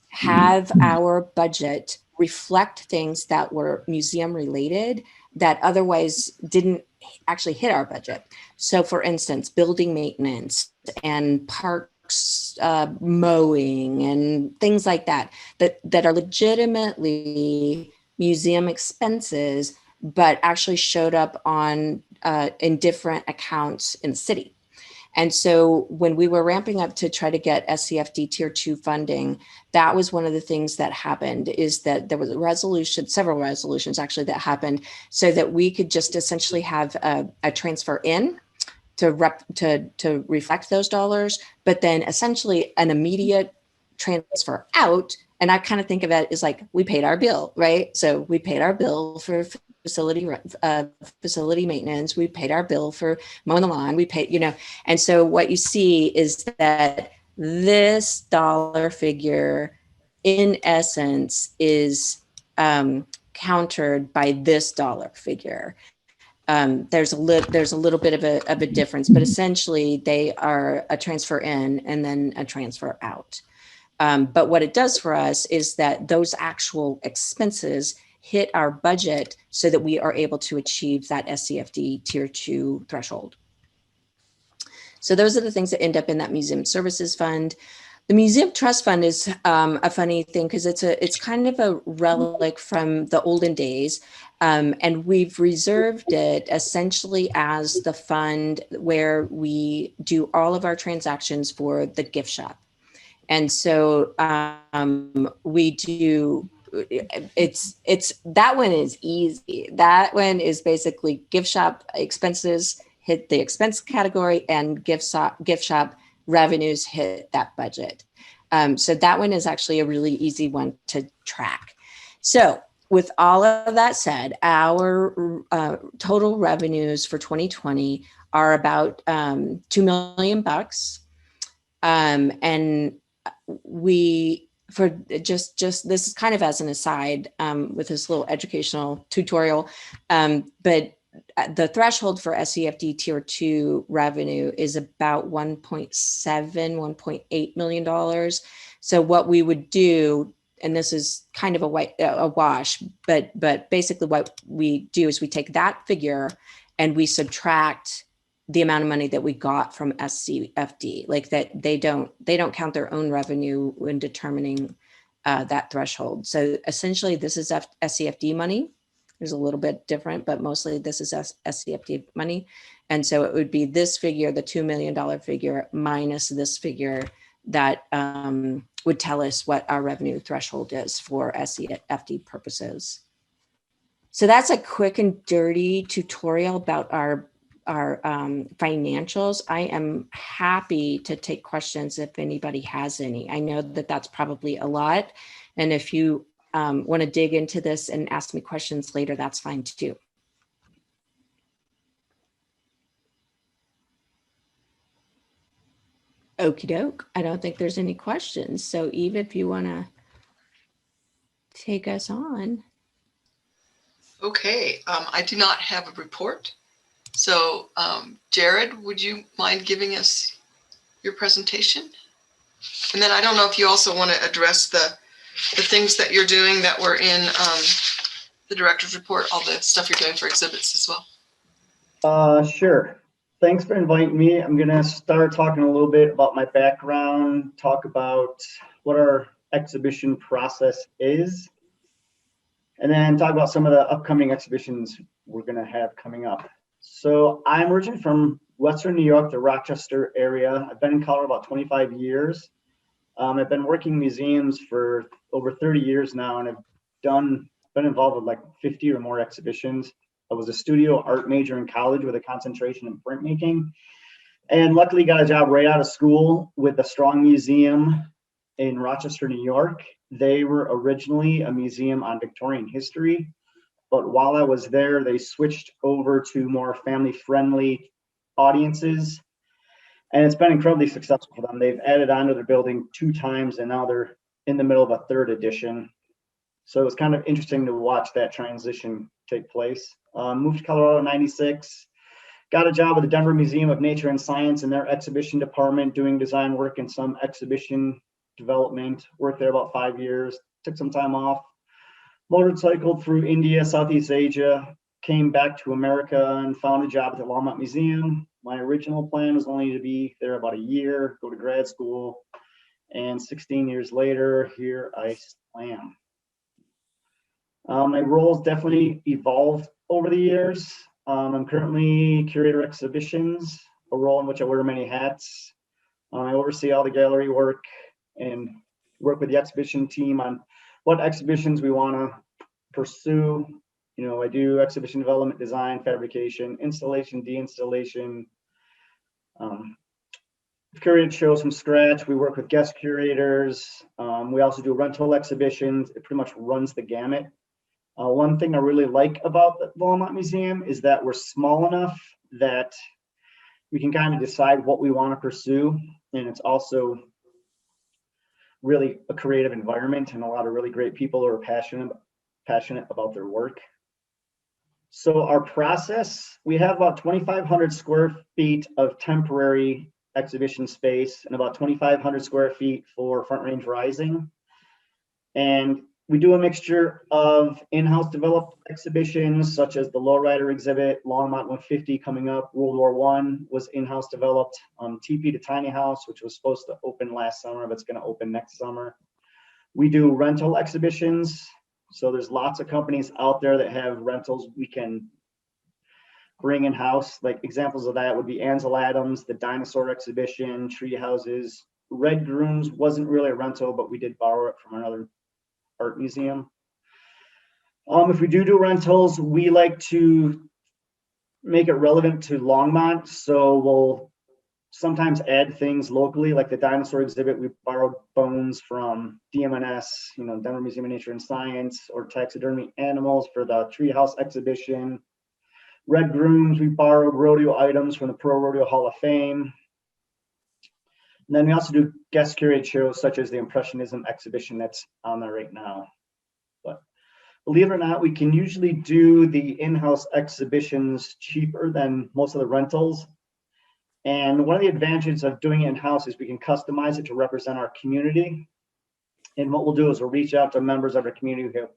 have our budget reflect things that were museum related that otherwise didn't actually hit our budget. So for instance, building maintenance and parks mowing and things like that are legitimately museum expenses, but actually showed up on in different accounts in the city. And so when we were ramping up to try to get SCFD Tier 2 funding, that was one of the things that happened, is that there was a resolution, several resolutions actually that happened, so that we could just essentially have a transfer in to reflect those dollars, but then essentially an immediate transfer out. And I kind of think of it as like, we paid our bill, right? So we paid our bill for facility maintenance. We paid our bill for mowing the lawn. We paid, and so what you see is that this dollar figure, in essence, is countered by this dollar figure. There's a little bit of a difference, but essentially they are a transfer in and then a transfer out. But what it does for us is that those actual expenses hit our budget so that we are able to achieve that SCFD Tier 2 threshold. So those are the things that end up in that museum services fund. The museum trust fund is a funny thing because it's kind of a relic from the olden days. And we've reserved it essentially as the fund where we do all of our transactions for the gift shop. And so we do, it's that one is easy. That one is basically gift shop expenses hit the expense category, and gift shop revenues hit that budget. So that one is actually a really easy one to track. So with all of that said, our total revenues for 2020 are about $2 million. And we, for just this is kind of as an aside with this little educational tutorial, but the threshold for SEFD Tier 2 revenue is about $1.8 million. So what we would do, and this is kind of a wash, but basically what we do is we take that figure and we subtract the amount of money that we got from SCFD, like that they don't count their own revenue when determining that threshold. So essentially this is SCFD money. There's a little bit different, but mostly this is SCFD money. And so it would be this figure, the $2 million figure, minus this figure that would tell us what our revenue threshold is for SCFD purposes. So that's a quick and dirty tutorial about our financials. I am happy to take questions if anybody has any. I know that that's probably a lot. And if you want to dig into this and ask me questions later, that's fine too. Okie doke. I don't think there's any questions. So Eve, if you want to take us on. Okay, I do not have a report. So Jared, would you mind giving us your presentation? And then I don't know if you also want to address the things that you're doing that were in the director's report, all the stuff you're doing for exhibits as well. Sure. Thanks for inviting me. I'm going to start talking a little bit about my background, talk about what our exhibition process is, and then talk about some of the upcoming exhibitions we're going to have coming up. So I'm originally from Western New York, the Rochester area. I've been in Colorado about 25 years. I've been working in museums for over 30 years now, and I've been involved with like 50 or more exhibitions. I was a studio art major in college with a concentration in printmaking, and luckily got a job right out of school with the Strong Museum in Rochester, New York. They were originally a museum on Victorian history, but while I was there, they switched over to more family-friendly audiences, and it's been incredibly successful for them. They've added on to their building 2 times, and now they're in the middle of a 3rd edition. So it's kind of interesting to watch that transition take place. Moved to Colorado in '96, got a job with the Denver Museum of Nature and Science in their exhibition department, doing design work and some exhibition development. Worked there about 5 years, took some time off, motorcycled through India, Southeast Asia, came back to America and found a job at the Longmont Museum. My original plan was only to be there about a year, go to grad school, and 16 years later, here I am. My roles definitely evolved over the years. I'm currently curator exhibitions, a role in which I wear many hats. I oversee all the gallery work and work with the exhibition team on what exhibitions we want to pursue. You know, I do exhibition development, design, fabrication, installation, deinstallation, curated shows from scratch. We work with guest curators. We also do rental exhibitions. It pretty much runs the gamut. One thing I really like about the Longmont Museum is that we're small enough that we can kind of decide what we want to pursue. And it's also really a creative environment and a lot of really great people who are passionate about their work. So our process, we have about 2,500 square feet of temporary exhibition space and about 2,500 square feet for Front Range Rising. And we do a mixture of in-house developed exhibitions, such as the Lowrider exhibit, Longmont 150 coming up, World War I was in-house developed, Teepee to Tiny House, which was supposed to open last summer, but it's going to open next summer. We do rental exhibitions. So there's lots of companies out there that have rentals we can bring in-house. Like examples of that would be Ansel Adams, the dinosaur exhibition, tree houses. Red Grooms wasn't really a rental, but we did borrow it from another art museum. If we do rentals, we like to make it relevant to Longmont. So we'll sometimes add things locally, like the dinosaur exhibit. We borrowed bones from DMNS, Denver Museum of Nature and Science, or taxidermy animals for the Treehouse exhibition. Red Grooms, we borrowed rodeo items from the Pro Rodeo Hall of Fame. And then we also do guest curated shows such as the Impressionism exhibition that's on there right now. But believe it or not, we can usually do the in-house exhibitions cheaper than most of the rentals. And one of the advantages of doing it in-house is we can customize it to represent our community. And what we'll do is we'll reach out to members of our community who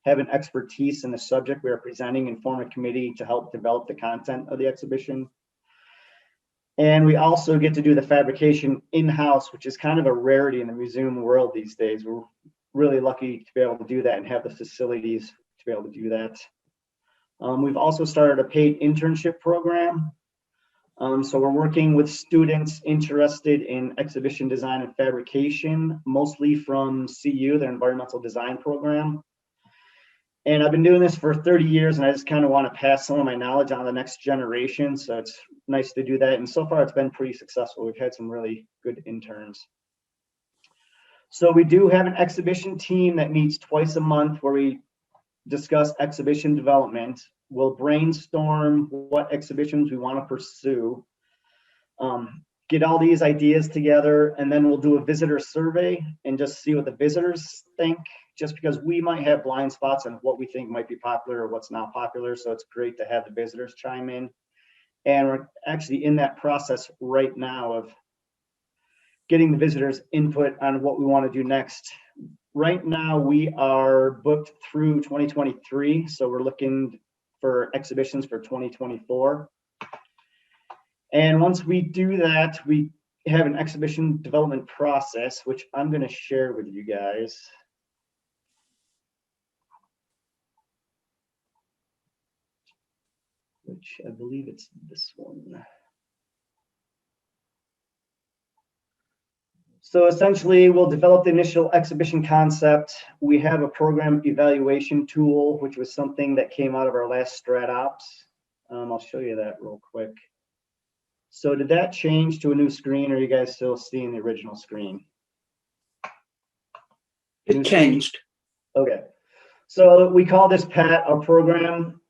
have an expertise in the subject we are presenting and form a committee to help develop the content of the exhibition. And we also get to do the fabrication in-house, which is kind of a rarity in the museum world these days. We're really lucky to be able to do that and have the facilities to be able to do that. We've also started a paid internship program. So we're working with students interested in exhibition design and fabrication, mostly from CU, their environmental design program. And I've been doing this for 30 years, and I just kind of want to pass some of my knowledge on to the next generation. So it's nice to do that. And so far, it's been pretty successful. We've had some really good interns. So we do have an exhibition team that meets twice a month where we discuss exhibition development. We'll brainstorm what exhibitions we want to pursue, get all these ideas together, and then we'll do a visitor survey and just see what the visitors think, just because we might have blind spots on what we think might be popular or what's not popular. So it's great to have the visitors chime in. And we're actually in that process right now of getting the visitors' input on what we want to do next. Right now, we are booked through 2023. So we're looking for exhibitions for 2024. And once we do that, we have an exhibition development process, which I'm going to share with you guys. Which I believe it's this one. So essentially, we'll develop the initial exhibition concept. We have a program evaluation tool, which was something that came out of our last Strat Ops. I'll show you that real quick. So did that change to a new screen, or are you guys still seeing the original screen? It changed. Okay. So we call this PAT, our program.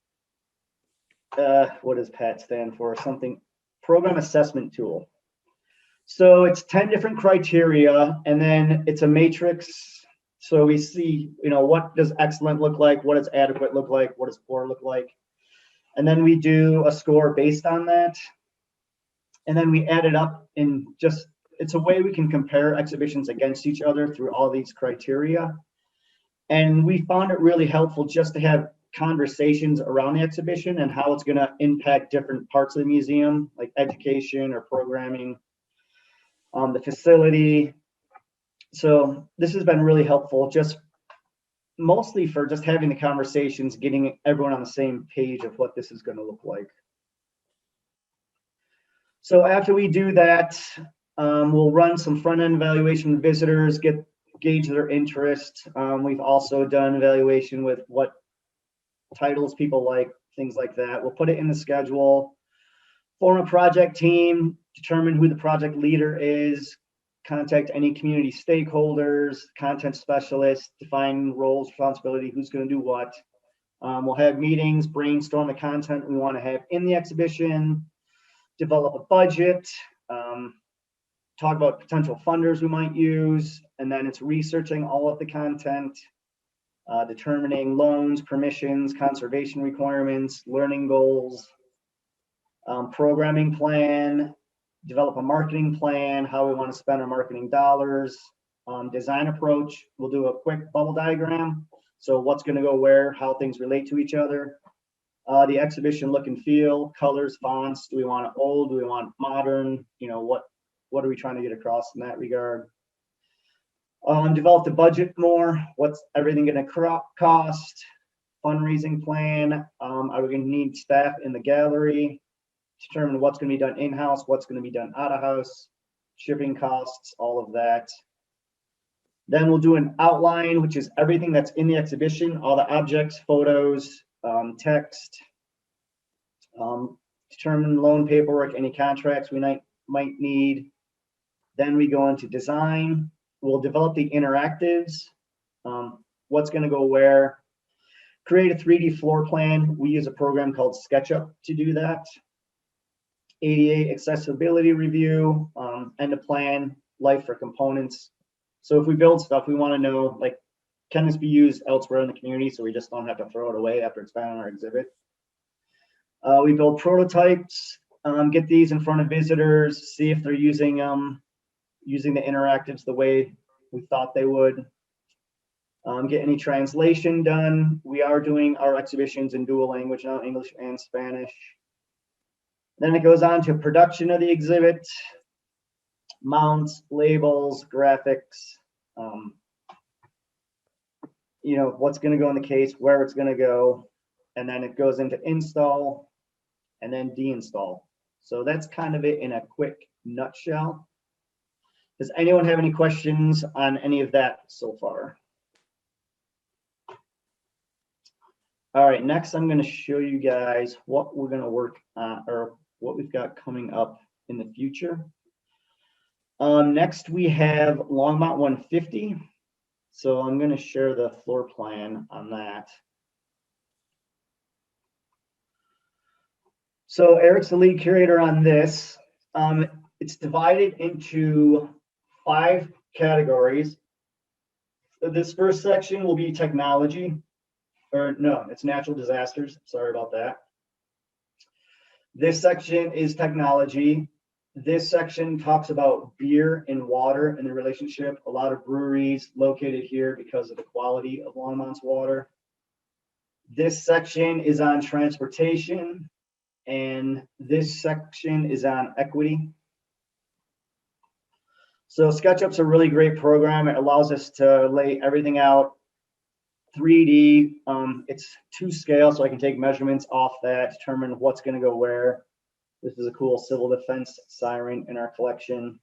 What does PAT stand for? Something, program assessment tool. So it's 10 different criteria, and then it's a matrix. So we see, what does excellent look like? What does adequate look like? What does poor look like? And then we do a score based on that. And then we add it up in it's a way we can compare exhibitions against each other through all these criteria. And we found it really helpful just to have conversations around the exhibition and how it's going to impact different parts of the museum, like education or programming, the facility. So this has been really helpful, just mostly for just having the conversations, getting everyone on the same page of what this is going to look like. So after we do that, we'll run some front-end evaluation with visitors, gauge their interest. We've also done evaluation with what titles people like, things like that. We'll put it in the schedule, form a project team, determine who the project leader is, contact any community stakeholders, content specialists, define roles, responsibility, who's going to do what. We'll have meetings, brainstorm the content we want to have in the exhibition, develop a budget, talk about potential funders we might use, and then it's researching all of the content, determining loans, permissions, conservation requirements, learning goals, programming plan, develop a marketing plan, how we want to spend our marketing dollars, design approach. We'll do a quick bubble diagram. So what's going to go where, how things relate to each other. The exhibition look and feel, colors, fonts. Do we want it old? Do we want modern? What are we trying to get across in that regard? Develop the budget more. What's everything going to cost? Fundraising plan. Are we going to need staff in the gallery? Determine what's going to be done in-house, what's going to be done out-of-house, shipping costs, all of that. Then we'll do an outline, which is everything that's in the exhibition, all the objects, photos, text, determine loan paperwork, any contracts we might might need. Then we go into design. We'll develop the interactives, what's going to go where, create a 3D floor plan. We use a program called SketchUp to do that. ADA accessibility review, end of plan, life for components. So if we build stuff, we want to know, like, can this be used elsewhere in the community so we just don't have to throw it away after it's been on our exhibit? We build prototypes, get these in front of visitors, see if they're using the interactives the way we thought they would. Get any translation done. We are doing our exhibitions in dual language now, English and Spanish. Then it goes on to production of the exhibit, mounts, labels, graphics, you know, what's going to go in the case, where it's going to go, and then it goes into install and then deinstall. So that's kind of it in a quick nutshell. Does anyone have any questions on any of that so far? All right, next I'm going to show you guys what we're going to work on, or what we've got coming up in the future. Next we have Longmont 150. So I'm going to share the floor plan on that. So Eric's the lead curator on this. It's divided into 5 categories. So this first section will be technology, or no, it's natural disasters. Sorry about that. This section is technology. This section talks about beer and water and the relationship. A lot of breweries located here because of the quality of Longmont's water. This section is on transportation, and this section is on equity. So SketchUp's a really great program. It allows us to lay everything out 3D. It's to scale, so I can take measurements off that, determine what's going to go where. This is a cool civil defense siren in our collection.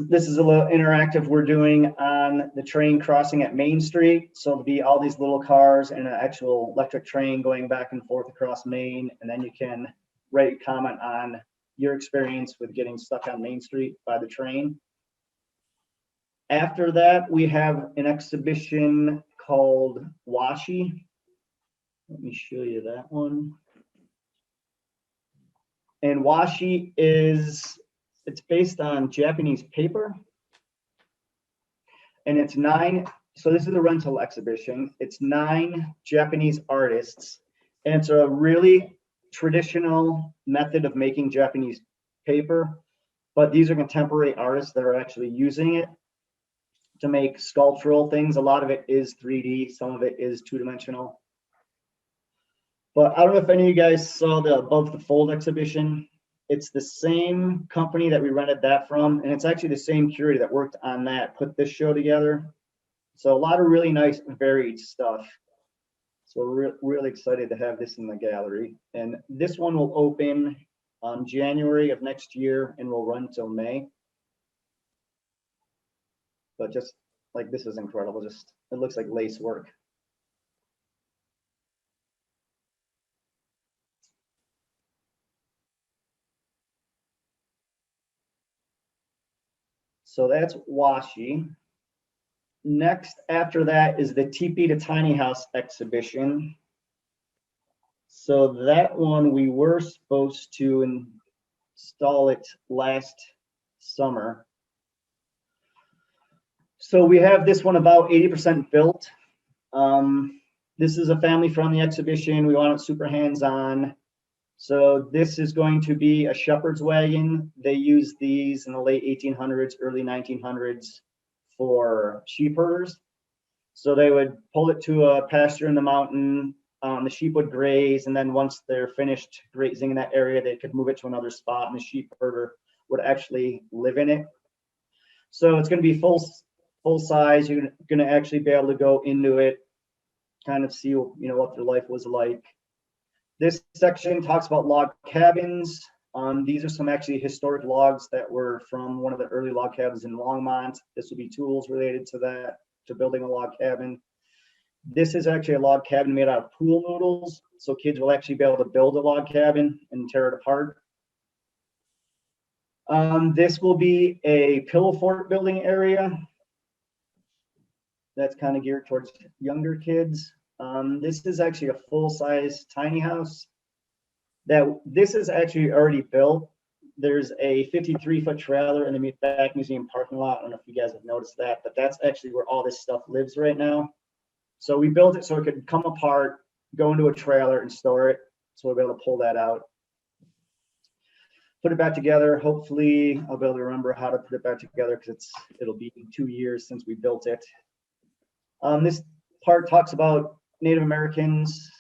This is a little interactive we're doing on the train crossing at Main Street. So there'll be all these little cars and an actual electric train going back and forth across Main, and then you can write a comment on your experience with getting stuck on Main Street by the train. After that, we have an exhibition called Washi. Let me show you that one. And Washi it's based on Japanese paper. And it's 9, so this is a rental exhibition. It's 9 Japanese artists. And it's a really traditional method of making Japanese paper. But these are contemporary artists that are actually using it to make sculptural things. A lot of it is 3D, some of it is 2-dimensional. But I don't know if any of you guys saw the Above the Fold exhibition. It's the same company that we rented that from, and it's actually the same curator that worked on that, put this show together. So a lot of really nice varied stuff. So we're really excited to have this in the gallery. And this one will open on January of next year and will run till May. But just like, this is incredible. Just, it looks like lace work. So that's Washi. Next, after that, is the Teepee to Tiny House exhibition. So that one, we were supposed to install it last summer. So we have this one about 80% built. This is a family-friendly exhibition. We want it super hands-on. So this is going to be a shepherd's wagon. They used these in the late 1800s, early 1900s for sheep herders. So they would pull it to a pasture in the mountain. The sheep would graze, and then once they're finished grazing in that area, they could move it to another spot, and the sheep herder would actually live in it. So it's going to be full size. You're going to actually be able to go into it, kind of see, you know, what their life was like. This section talks about log cabins. These are some actually historic logs that were from one of the early log cabins in Longmont. This will be tools related to that, to building a log cabin. This is actually a log cabin made out of pool noodles. So kids will actually be able to build a log cabin and tear it apart. This will be a pillow fort building area. That's kind of geared towards younger kids. This is actually a full-size tiny house. This is actually already built. There's a 53-foot trailer in the back museum parking lot. I don't know if you guys have noticed that, but that's actually where all this stuff lives right now. So we built it so it could come apart, go into a trailer and store it. So we'll be able to pull that out, put it back together. Hopefully I'll be able to remember how to put it back together because it'll be 2 years since we built it. This part talks about Native Americans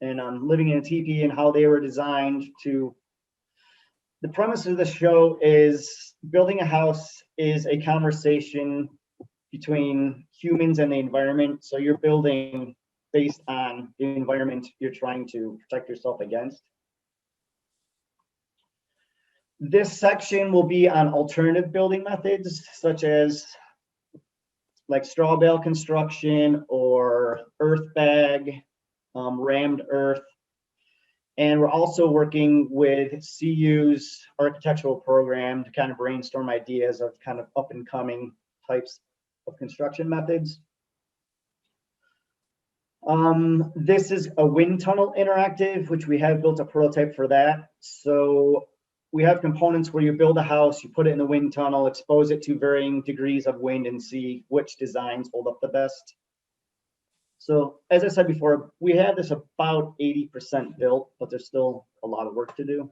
and living in a teepee and how they were designed to. The premise of the show is building a house is a conversation between humans and the environment. So you're building based on the environment you're trying to protect yourself against. This section will be on alternative building methods, such as like straw bale construction or earth bag, rammed earth. And we're also working with CU's architectural program to kind of brainstorm ideas of kind of up and coming types of construction methods. This is a wind tunnel interactive, which we have built a prototype for that. So we have components where you build a house, you put it in the wind tunnel, expose it to varying degrees of wind and see which designs hold up the best. So as I said before, we have this about 80% built, but there's still a lot of work to do.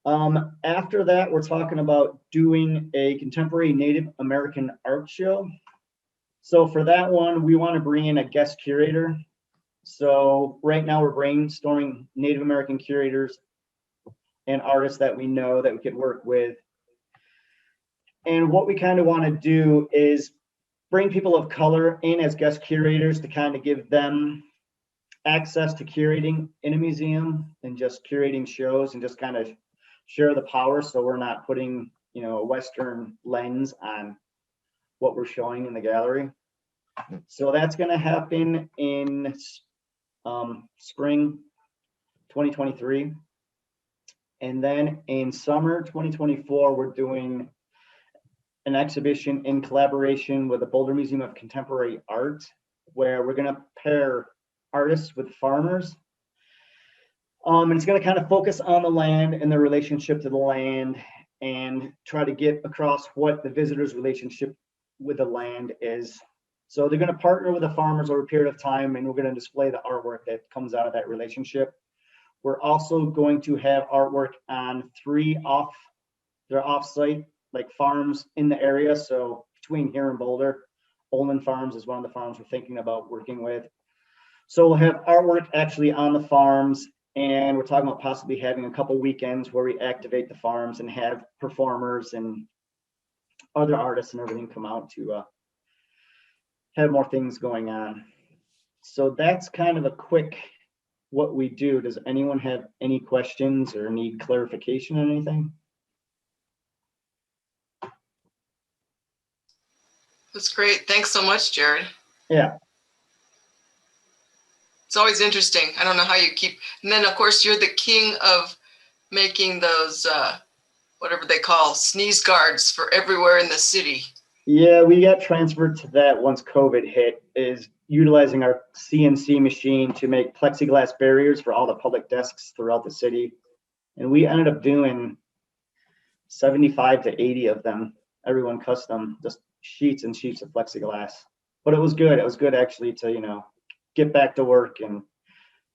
After that, we're talking about doing a contemporary Native American art show. So for that one, we want to bring in a guest curator. So right now we're brainstorming Native American curators and artists that we know that we could work with. And what we kind of want to do is bring people of color in as guest curators to kind of give them access to curating in a museum and just curating shows and just kind of share the power. So we're not putting, you know, a Western lens on what we're showing in the gallery. So that's going to happen in spring 2023. And then in summer 2024, we're doing an exhibition in collaboration with the Boulder Museum of Contemporary Art, where we're going to pair artists with farmers. And it's going to kind of focus on the land and the relationship to the land and try to get across what the visitor's relationship with the land is. So they're going to partner with the farmers over a period of time, and we're going to display the artwork that comes out of that relationship. We're also going to have artwork on 3 off-site like farms in the area. So between here and Boulder, Olin Farms is one of the farms we're thinking about working with. So we'll have artwork actually on the farms, and we're talking about possibly having a couple weekends where we activate the farms and have performers and other artists and everything come out to have more things going on. So that's kind of a quick what we do. Does anyone have any questions or need clarification on anything? That's great. Thanks so much, Jared. Yeah. It's always interesting. I don't know how you keep, and then of course you're the king of making those, whatever they call sneeze guards for everywhere in the city. Yeah, we got transferred to that once COVID hit, is utilizing our CNC machine to make plexiglass barriers for all the public desks throughout the city. And we ended up doing 75 to 80 of them, everyone custom, just sheets and sheets of plexiglass. But it was good. It was good actually to, you know, get back to work and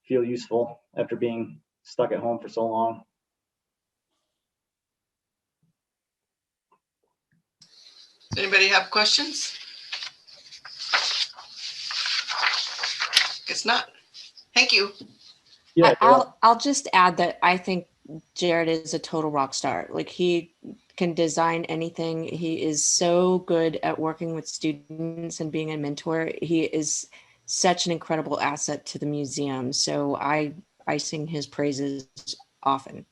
feel useful after being stuck at home for so long. Does anybody have questions? Guess not. Thank you. Yeah. I'll just add that I think Jared is a total rock star. Like, he can design anything. He is so good at working with students and being a mentor. He is such an incredible asset to the museum. So I sing his praises often.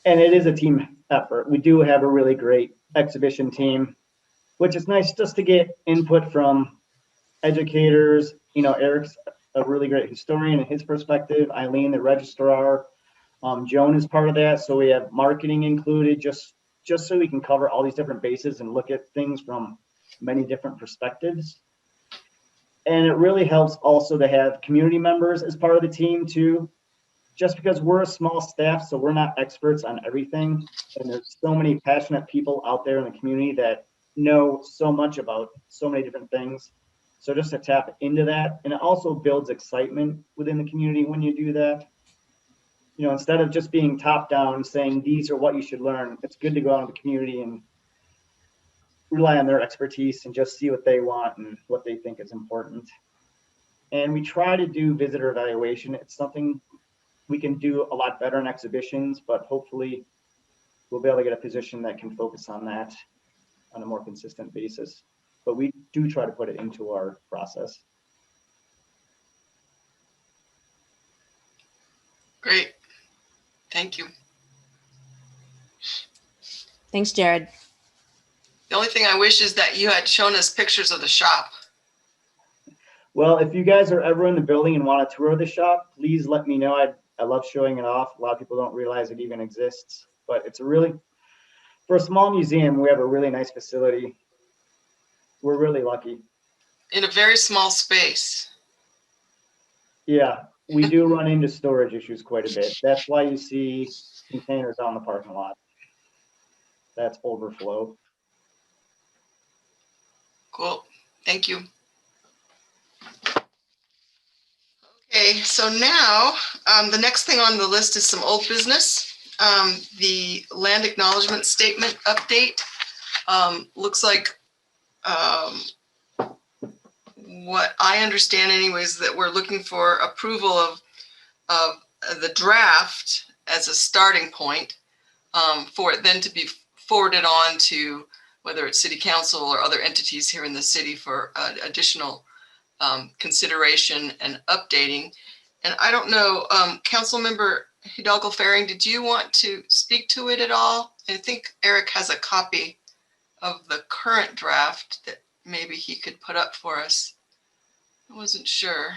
And it is a team effort. We do have a really great exhibition team, which is nice just to get input from educators. You know, Eric's a really great historian in his perspective. Eileen, the registrar, Joan is part of that, so we have marketing included, just so we can cover all these different bases and look at things from many different perspectives. And it really helps also to have community members as part of the team too, just because we're a small staff, so we're not experts on everything. And there's so many passionate people out there in the community that know so much about so many different things. So just to tap into that, and it also builds excitement within the community when you do that. You know, instead of just being top down saying these are what you should learn, it's good to go out in the community and rely on their expertise and just see what they want and what they think is important. And we try to do visitor evaluation. It's something we can do a lot better in exhibitions, but hopefully we'll be able to get a position that can focus on that on a more consistent basis. But we do try to put it into our process. Great. Thank you. Thanks, Jared. The only thing I wish is that you had shown us pictures of the shop. Well, if you guys are ever in the building and want a tour of the shop, please let me know. I love showing it off. A lot of people don't realize it even exists, but it's for a small museum, we have a really nice facility. We're really lucky. In a very small space. Yeah, we do run into storage issues quite a bit. That's why you see containers on the parking lot. That's overflow. Cool. Thank you. Okay, so now the next thing on the list is some old business. The land acknowledgement statement update. Looks like what I understand anyways, that we're looking for approval of the draft as a starting point for it then to be forwarded on to whether it's city council or other entities here in the city for additional consideration and updating. And I don't know, Council Member Hidalgo Faring, did you want to speak to it at all? I think Eric has a copy of the current draft that maybe he could put up for us. I wasn't sure.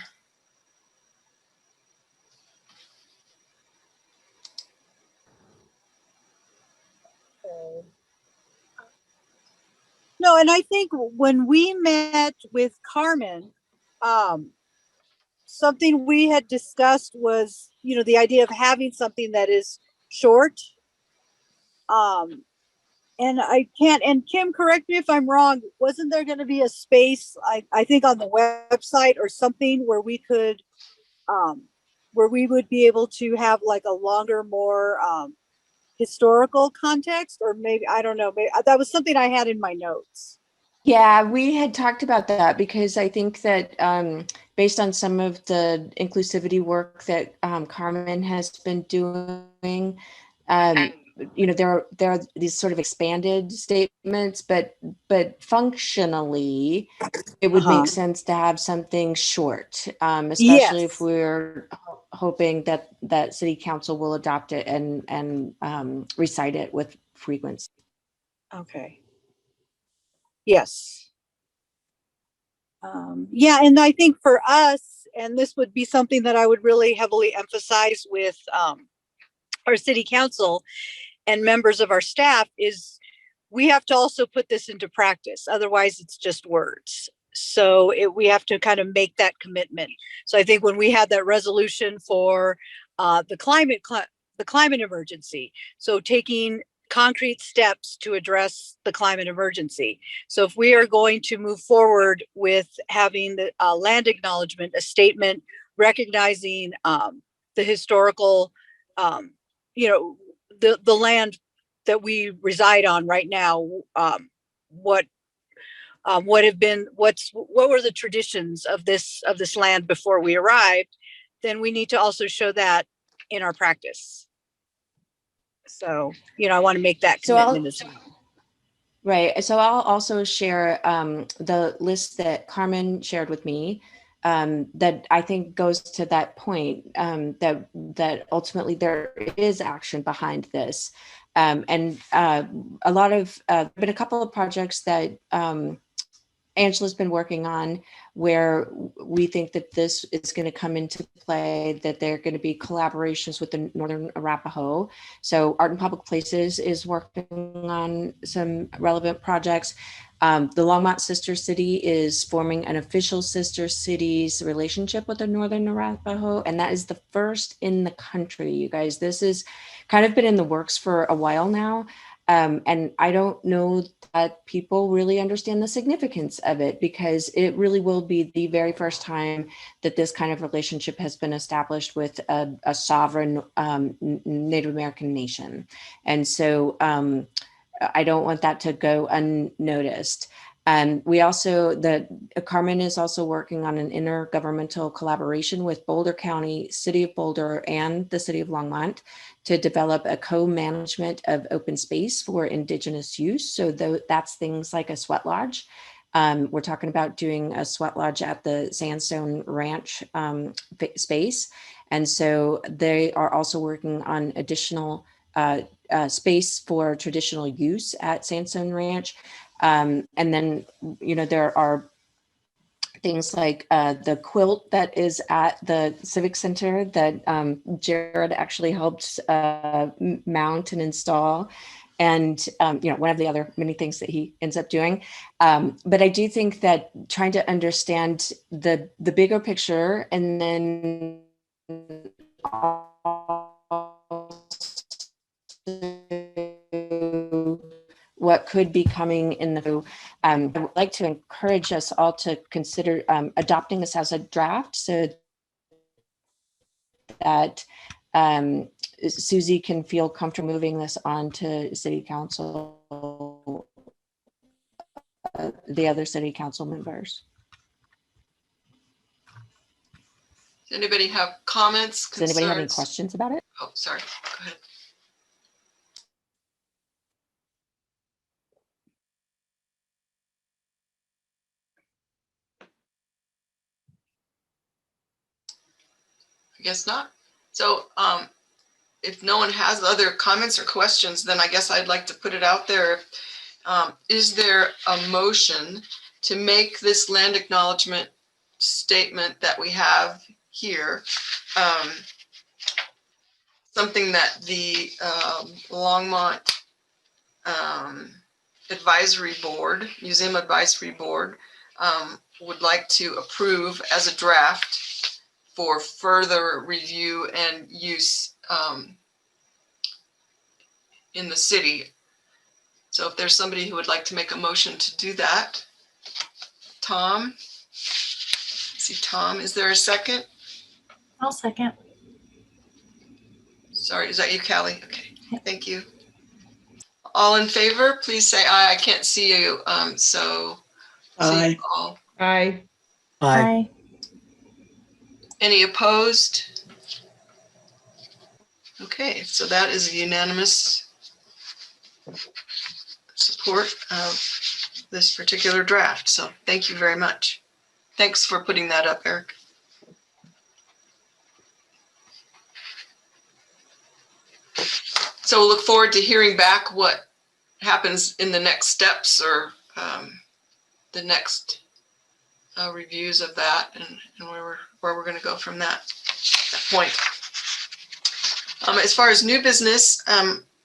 No, and I think when we met with Carmen, something we had discussed was, the idea of having something that is short. And Kim, correct me if I'm wrong, wasn't there going to be a space, I think on the website or something where we could, where we would be able to have like a longer, more historical context, or maybe, I don't know, maybe that was something I had in my notes. Yeah, we had talked about that because I think that based on some of the inclusivity work that Carmen has been doing, there are these sort of expanded statements, but functionally, it would make sense to have something short, especially if we're hoping that City Council will adopt it and recite it with frequency. Okay. Yes. Yeah, and I think for us, and this would be something that I would really heavily emphasize with our city council and members of our staff, is we have to also put this into practice. Otherwise, it's just words. So we have to kind of make that commitment. So I think when we had that resolution for the climate emergency, so taking concrete steps to address the climate emergency. So if we are going to move forward with having the land acknowledgement, a statement recognizing the historical, the land that we reside on right now, what were the traditions of this land before we arrived, then we need to also show that in our practice. So, I want to make that commitment as well. Right. So I'll also share the list that Carmen shared with me that I think goes to that point, that ultimately there is action behind this. And a lot of, been a couple of projects that Angela's been working on, where we think that this is going to come into play, that there are going to be collaborations with the Northern Arapaho. So Art in Public Places is working on some relevant projects. The Longmont Sister City is forming an official sister cities relationship with the Northern Arapaho, and that is the first in the country, you guys. This is kind of been in the works for a while now. And I don't know that people really understand the significance of it, because it really will be the very first time that this kind of relationship has been established with a sovereign Native American nation. And so I don't want that to go unnoticed. We also, Carmen is also working on an intergovernmental collaboration with Boulder County, City of Boulder, and the City of Longmont to develop a co-management of open space for Indigenous use. So that's things like a sweat lodge. We're talking about doing a sweat lodge at the Sandstone Ranch space. And so they are also working on additional space for traditional use at Sandstone Ranch. And then, there are things like the quilt that is at the Civic Center that Jared actually helped mount and install. And, one of the other many things that he ends up doing. But I do think that trying to understand the bigger picture, and then what could be coming in the I would like to encourage us all to consider adopting this as a draft, so that Susie can feel comfortable moving this on to City Council, the other City Council members. Does anybody have comments, Does anybody have any concerns? questions about it? Oh, sorry. Go ahead. I guess not. So if no one has other comments or questions, then I guess I'd like to put it out there. Is there a motion to make this land acknowledgement statement that we have here something that the Longmont Advisory Board, Museum Advisory Board, would like to approve as a draft for further review and use in the city? So if there's somebody who would like to make a motion to do that. Tom? See Tom, is there a second? I'll second. Sorry, is that you, Callie? Okay, thank you. All in favor, please say aye. I can't see you, so. Aye. All. Aye. Aye. Any opposed? Okay, so that is a unanimous support of this particular draft. So thank you very much. Thanks for putting that up, Eric. So we'll look forward to hearing back what happens in the next steps, or the next reviews of that, and where we're going to go from that point. As far as new business,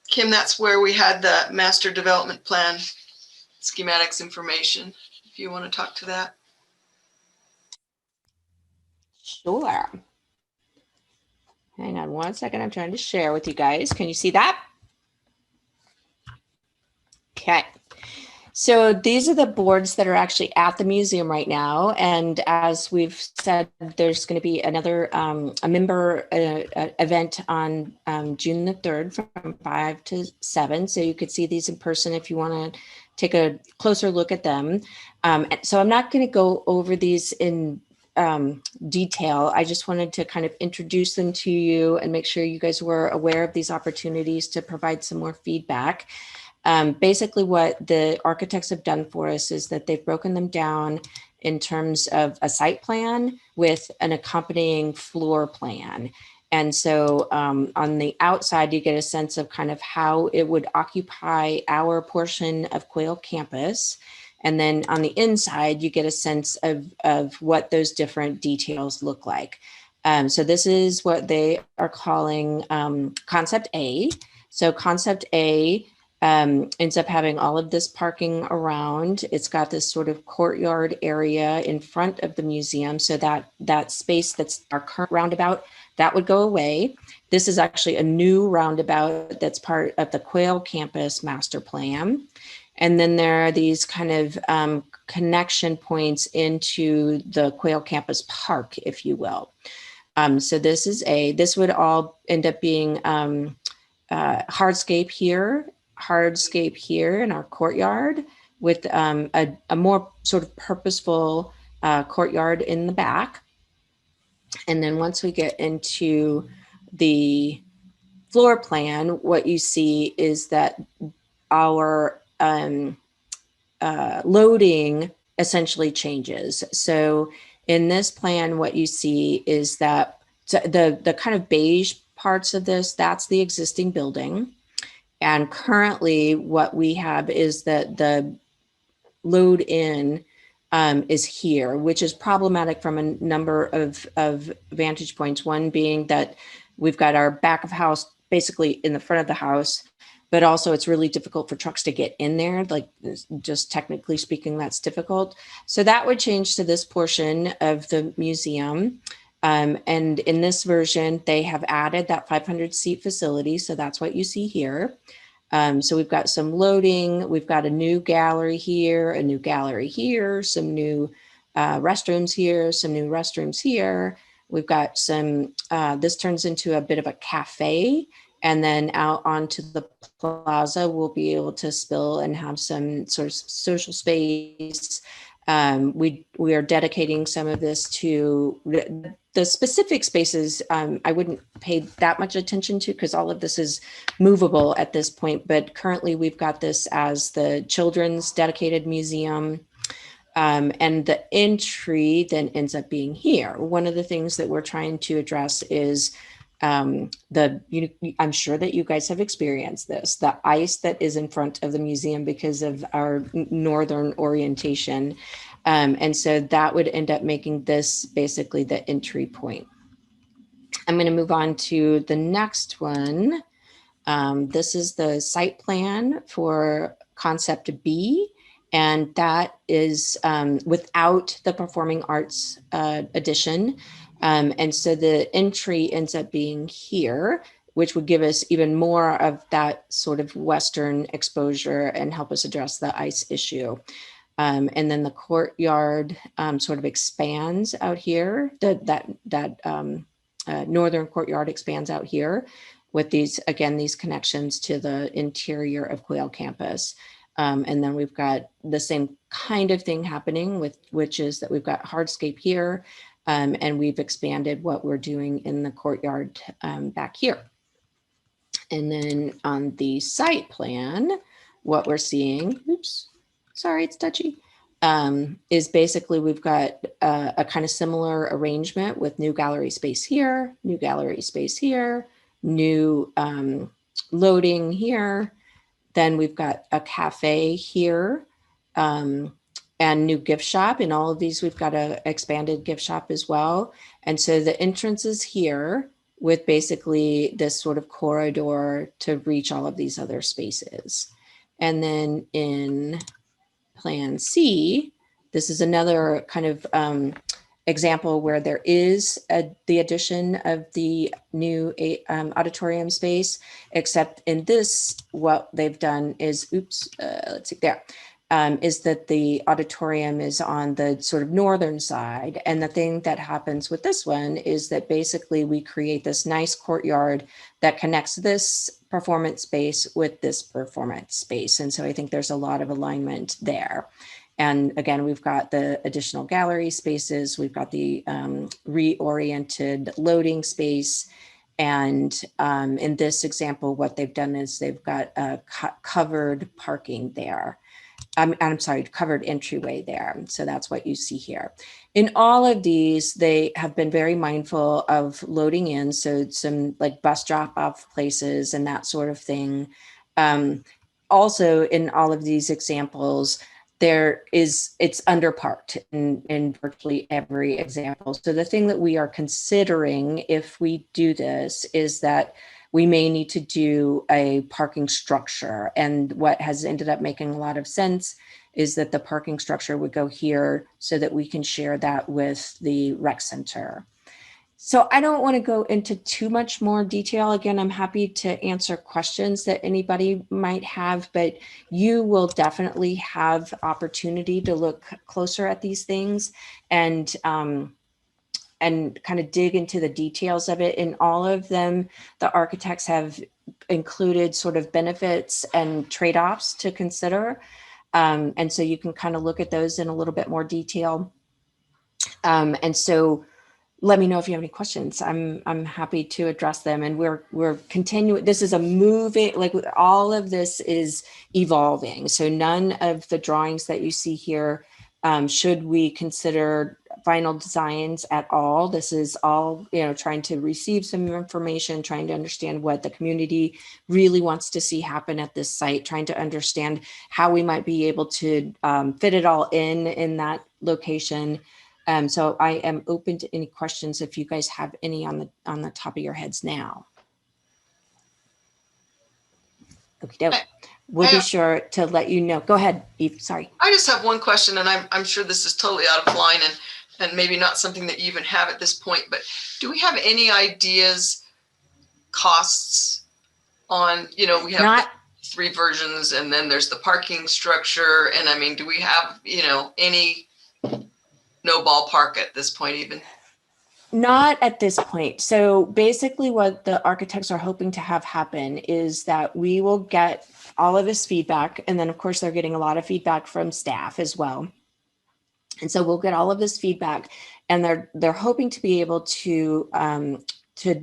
Kim, that's where we had the master development plan schematics information. If you want to talk to that. Sure. Hang on one second. I'm trying to share with you guys. Can you see that? Okay. So these are the boards that are actually at the museum right now. And as we've said, there's going to be another a member event on June the 3rd from 5 to 7. So you could see these in person if you want to take a closer look at them. So I'm not going to go over these in detail. I just wanted to kind of introduce them to you and make sure you guys were aware of these opportunities to provide some more feedback. Basically what the architects have done for us is that they've broken them down in terms of a site plan with an accompanying floor plan. And so on the outside, you get a sense of kind of how it would occupy our portion of Quail campus. And then on the inside, you get a sense of what those different details look like. So this is what they are calling concept A. So concept A ends up having all of this parking around. It's got this sort of courtyard area in front of the museum. So that space that's our current roundabout, that would go away. This is actually a new roundabout that's part of the Quail Campus master plan. And then there are these kind of connection points into the Quail Campus Park, if you will. So this would all end up being hardscape here in our courtyard with a more sort of purposeful courtyard in the back. And then once we get into the floor plan, what you see is that our loading essentially changes. So in this plan, what you see is that the kind of beige parts of this, that's the existing building. And currently what we have is that the load in is here, which is problematic from a number of vantage points. One being that we've got our back of house basically in the front of the house, but also it's really difficult for trucks to get in there. Like just technically speaking, that's difficult. So that would change to this portion of the museum. And in this version, they have added that 500 seat facility. So that's what you see here. So we've got some loading, we've got a new gallery here, a new gallery here, some new restrooms here, some new restrooms here. We've got some, this turns into a bit of a cafe, and then out onto the plaza, we'll be able to spill and have some sort of social space. We are dedicating some of this to the specific spaces. I wouldn't pay that much attention to because all of this is movable at this point, but currently we've got this as the children's dedicated museum. And the entry then ends up being here. One of the things that we're trying to address is I'm sure that you guys have experienced this, the ice that is in front of the museum because of our northern orientation. And so that would end up making this basically the entry point. I'm going to move on to the next one. This is the site plan for concept B. And that is without the performing arts addition. And so the entry ends up being here, which would give us even more of that sort of Western exposure and help us address the ice issue. And then the courtyard sort of expands out here. That northern courtyard expands out here with these, again, these connections to the interior of Quail Campus. And then we've got the same kind of thing happening which is that we've got hardscape here, and we've expanded what we're doing in the courtyard back here. And then on the site plan, what we're seeing, oops, sorry, it's touchy, is basically we've got a kind of similar arrangement with new gallery space here, new gallery space here, new loading here. Then we've got a cafe here and new gift shop. In all of these, we've got an expanded gift shop as well. And so the entrance is here with basically this sort of corridor to reach all of these other spaces. And then in Plan C, this is another kind of example where there is the addition of the new auditorium space, except in this, what they've done is, let's see there, is that the auditorium is on the sort of northern side. And the thing that happens with this one is that basically we create this nice courtyard that connects this performance space with this performance space. And so I think there's a lot of alignment there. And again, we've got the additional gallery spaces, we've got the reoriented loading space. And in this example, what they've done is they've got a covered parking there. I'm sorry, covered entryway there. So that's what you see here. In all of these, they have been very mindful of loading in. So some like bus drop off places and that sort of thing. Also in all of these examples, it's underparked in virtually every example. So the thing that we are considering if we do this is that we may need to do a parking structure. And what has ended up making a lot of sense is that the parking structure would go here so that we can share that with the rec center. So I don't want to go into too much more detail. Again, I'm happy to answer questions that anybody might have, but you will definitely have opportunity to look closer at these things and kind of dig into the details of it. In all of them, the architects have included sort of benefits and trade-offs to consider. And so you can kind of look at those in a little bit more detail. And so let me know if you have any questions. I'm happy to address them. And we're continuing. This is a moving, like all of this is evolving. So none of the drawings that you see here, should we consider final designs at all. This is all, trying to receive some information, trying to understand what the community really wants to see happen at this site, trying to understand how we might be able to fit it all in that location. So I am open to any questions if you guys have any on the top of your heads now. Okay, we'll be sure to let you know. Go ahead, Eve. Sorry. I just have one question, and I'm sure this is totally out of line and maybe not something that you even have at this point, but do we have any ideas, costs on, we have three versions and then there's the parking structure. And I mean, do we have, any no ballpark at this point even? Not at this point. So basically what the architects are hoping to have happen is that we will get all of this feedback. And then of course they're getting a lot of feedback from staff as well. And so we'll get all of this feedback and they're hoping to be able to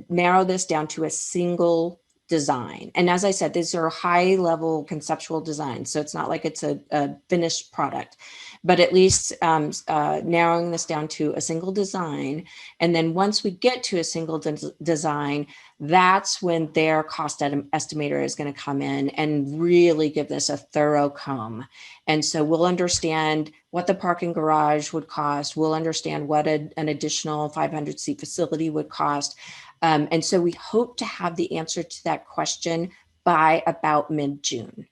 narrow this down to a single design. And as I said, these are high level conceptual designs. So it's not like it's a finished product, but at least narrowing this down to a single design. And then once we get to a single design, that's when their cost estimator is going to come in and really give this a thorough comb. And so we'll understand what the parking garage would cost. We'll understand what an additional 500 seat facility would cost. And so we hope to have the answer to that question by about mid-June.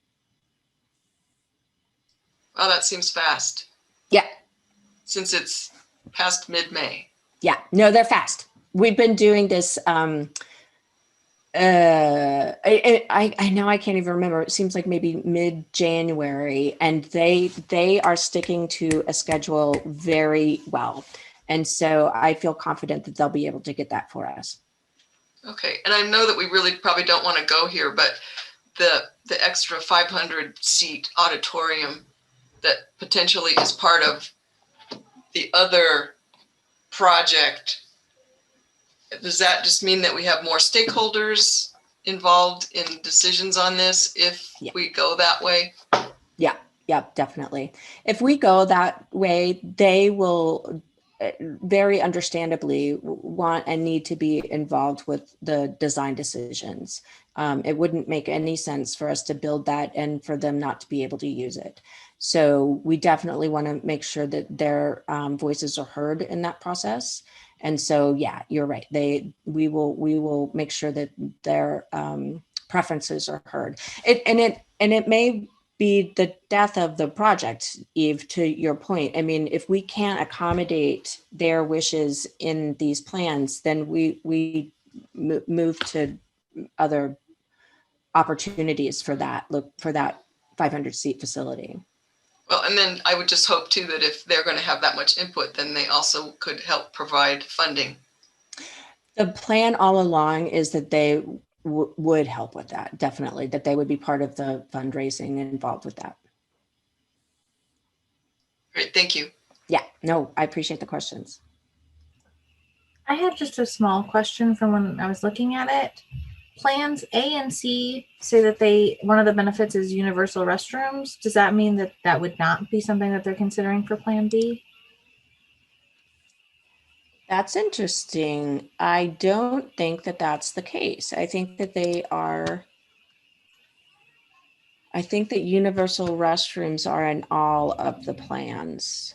Oh, that seems fast. Yeah. Since it's past mid-May. Yeah, no, they're fast. We've been doing this. I know I can't even remember. It seems like maybe mid-January, and they are sticking to a schedule very well. And so I feel confident that they'll be able to get that for us. Okay, and I know that we really probably don't want to go here, but the extra 500 seat auditorium that potentially is part of the other project, does that just mean that we have more stakeholders involved in decisions on this if we go that way? Yeah, definitely. If we go that way, they will very understandably want and need to be involved with the design decisions. It wouldn't make any sense for us to build that and for them not to be able to use it. So we definitely want to make sure that their voices are heard in that process. And so, yeah, you're right. We will make sure that their preferences are heard. It may be the death of the project, Eve, to your point. I mean, if we can't accommodate their wishes in these plans, then we move to other opportunities for that 500 seat facility. Well, and then I would just hope too that if they're going to have that much input, then they also could help provide funding. The plan all along is that they would help with that, definitely, that they would be part of the fundraising and involved with that. Great, thank you. Yeah, no, I appreciate the questions. I have just a small question from when I was looking at it. Plans A and C say that one of the benefits is universal restrooms. Does that mean that that would not be something that they're considering for Plan B? That's interesting. I don't think that that's the case. I think that they are. I think that universal restrooms are in all of the plans.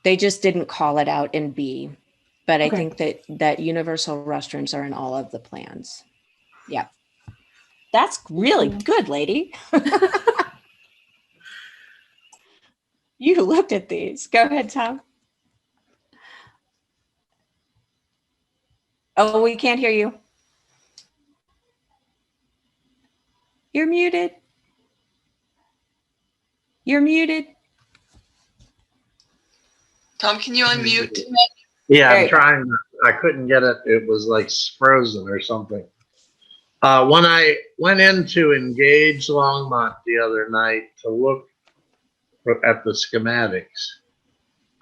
They just didn't call it out in B, but I Okay. think that universal restrooms are in all of the plans. Yeah. That's really good, lady. You looked at these. Go ahead, Tom. Oh, we can't hear you. You're muted. You're muted. Tom, can you unmute? Yeah, There I'm you go. trying. I couldn't get it. It was like frozen or something. When I went in to engage Longmont the other night to look at the schematics,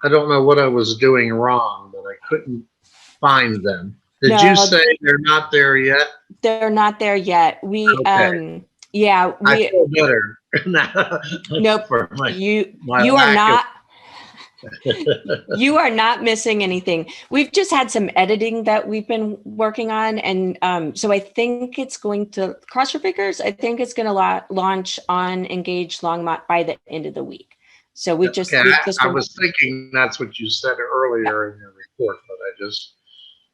I don't know what I was doing wrong, but I couldn't find them. Did you No. say they're not there yet? They're not there yet. We, Okay. yeah, I we, feel better nope, for you my are lack not, you are not missing anything. We've just had some editing that we've been working on. And so I think it's going to, cross your fingers, I think it's going to launch on Engage Longmont by the end of the week. So we've just, Okay, we've just I been, was thinking that's what you said earlier in your report, but I just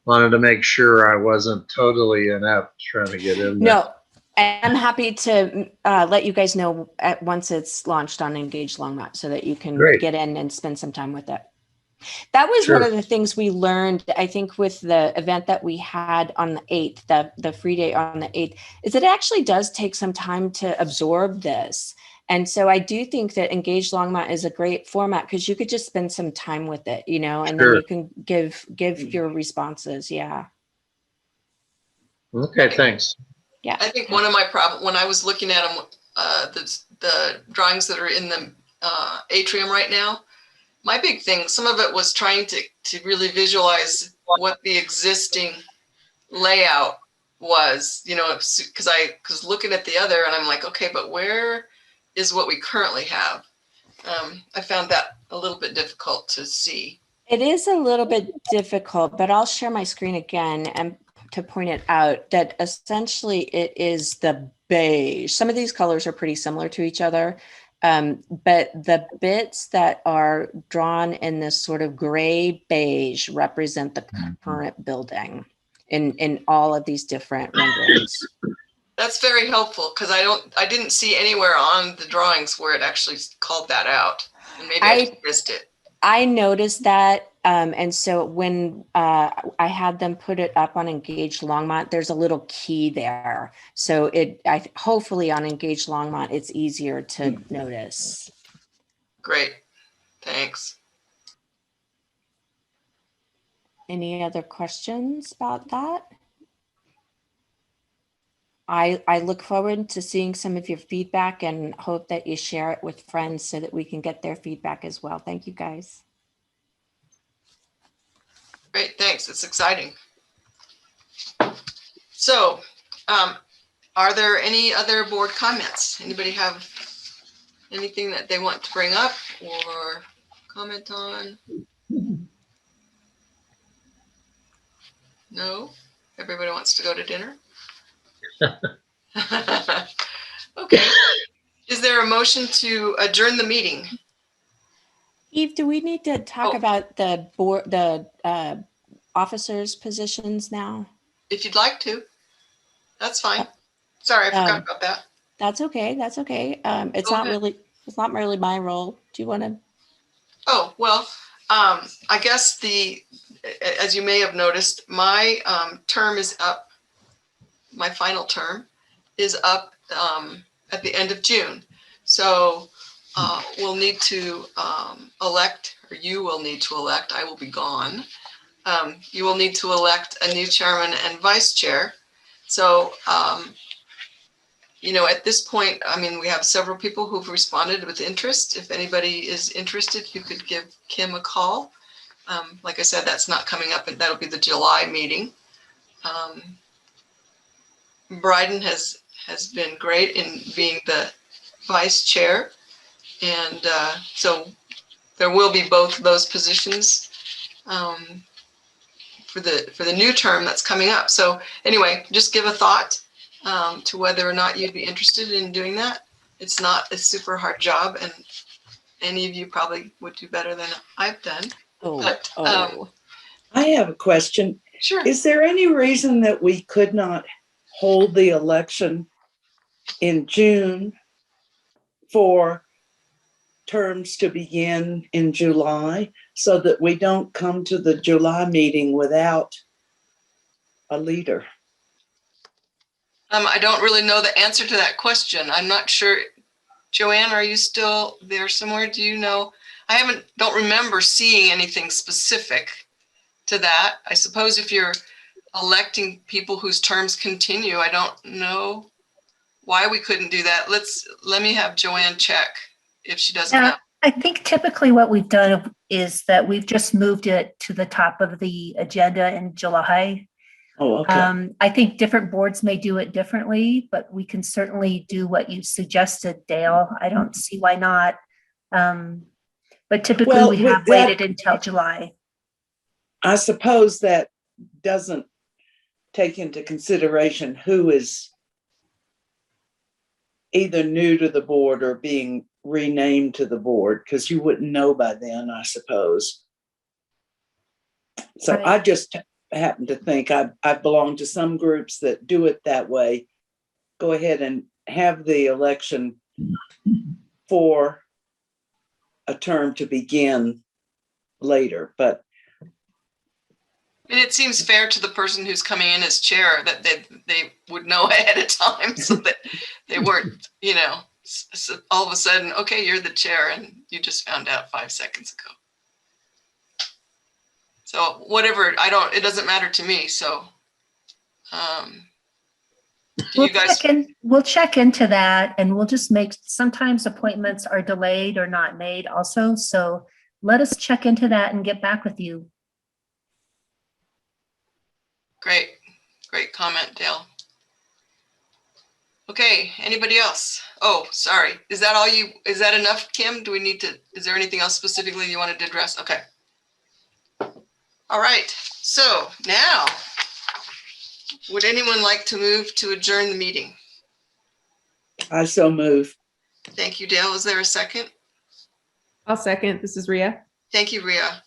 wanted to make sure I wasn't totally inept trying to get in there. no, I'm happy to let you guys know once it's launched on Engage Longmont so that you can Great. get in and spend some time with it. That was Sure. one of the things we learned, I think, with the event that we had on the 8th, the free day on the 8th, is it actually does take some time to absorb this. And so I do think that Engage Longmont is a great format because you could just spend some time with it, you know, and Sure. then you can give your responses. Yeah. Okay, thanks. Yeah. I think one of my problems when I was looking at them, the drawings that are in the atrium right now, my big thing, some of it was trying to really visualize what the existing layout was, you know, because looking at the other and I'm like, okay, but where is what we currently have? I found that a little bit difficult to see. It is a little bit difficult, but I'll share my screen again and to point it out that essentially it is the beige. Some of these colors are pretty similar to each other, but the bits that are drawn in this sort of gray beige represent the current building in all of these different renderings. That's very helpful because I didn't see anywhere on the drawings where it actually called that out, and maybe I just missed it. I noticed that, and so when I had them put it up on Engage Longmont, there's a little key there. So hopefully on Engage Longmont, it's easier to notice. Great, thanks. Any other questions about that? I look forward to seeing some of your feedback and hope that you share it with friends so that we can get their feedback as well. Thank you, guys. Great, thanks. It's exciting. So, are there any other board comments? Anybody have anything that they want to bring up or comment on? No? Everybody wants to go to dinner? Okay. Is there a motion to adjourn the meeting? Eve, do we need to talk about the board, the officers' positions now? If you'd like to, that's fine. Sorry, I forgot about that. That's okay. That's okay. It's not really my role. Do you want to? Oh, well, I guess as you may have noticed, my term is up. My final term is up at the end of June. So we'll need to elect, or you will need to elect, I will be gone. You will need to elect a new chairman and vice chair. So, you know, at this point, I mean, we have several people who've responded with interest. If anybody is interested, you could give Kim a call. Like I said, that's not coming up, and that'll be the July meeting. Bryden has been great in being the vice chair. And so there will be both of those positions for the new term that's coming up. So anyway, just give a thought to whether or not you'd be interested in doing that. It's not a super hard job, and any of you probably would do better than I've done. But I have a question. sure. Is there any reason that we could not hold the election in June for terms to begin in July so that we don't come to the July meeting without a leader? I don't really know the answer to that question. I'm not sure. Joanne, are you still there somewhere? Do you know? I don't remember seeing anything specific to that. I suppose if you're electing people whose terms continue, I don't know why we couldn't do that. Let me have Joanne check if she doesn't know. I think typically what we've done is that we've just moved it to the top of the agenda in July. Oh, okay. I think different boards may do it differently, but we can certainly do what you suggested, Dale. I don't see why not. But typically we have waited until July. I suppose that doesn't take into consideration who is either new to the board or being renamed to the board, because you wouldn't know by then, I suppose. So Right. I just happen to think I belong to some groups that do it that way. Go ahead and have the election for a term to begin later, but And it seems fair to the person who's coming in as chair that they would know ahead of time so that they weren't, all of a sudden, okay, you're the chair and you just found out 5 seconds ago. So whatever, it doesn't matter to me. So We'll check into that, and we'll just sometimes appointments are delayed or not made also. So let us check into that and get back with you. Great comment, Dale. Okay, anybody else? Oh, sorry. Is that enough, Kim? Is there anything else specifically you wanted to address? Okay. All right, so now, would anyone like to move to adjourn the meeting? I so move. Thank you, Dale. Is there a second? I'll second. This is Rhea. Thank you, Rhea.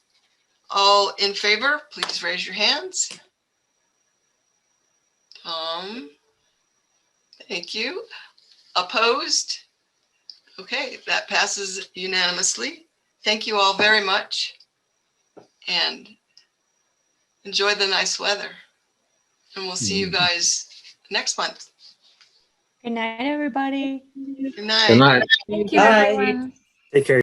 All in favor, please raise your hands. Thank you. Opposed? Okay, that passes unanimously. Thank you all very much, and enjoy the nice weather. And we'll see you guys next month. Good night, everybody. Good night. Good night. Thank you, Bye. everyone. Take care.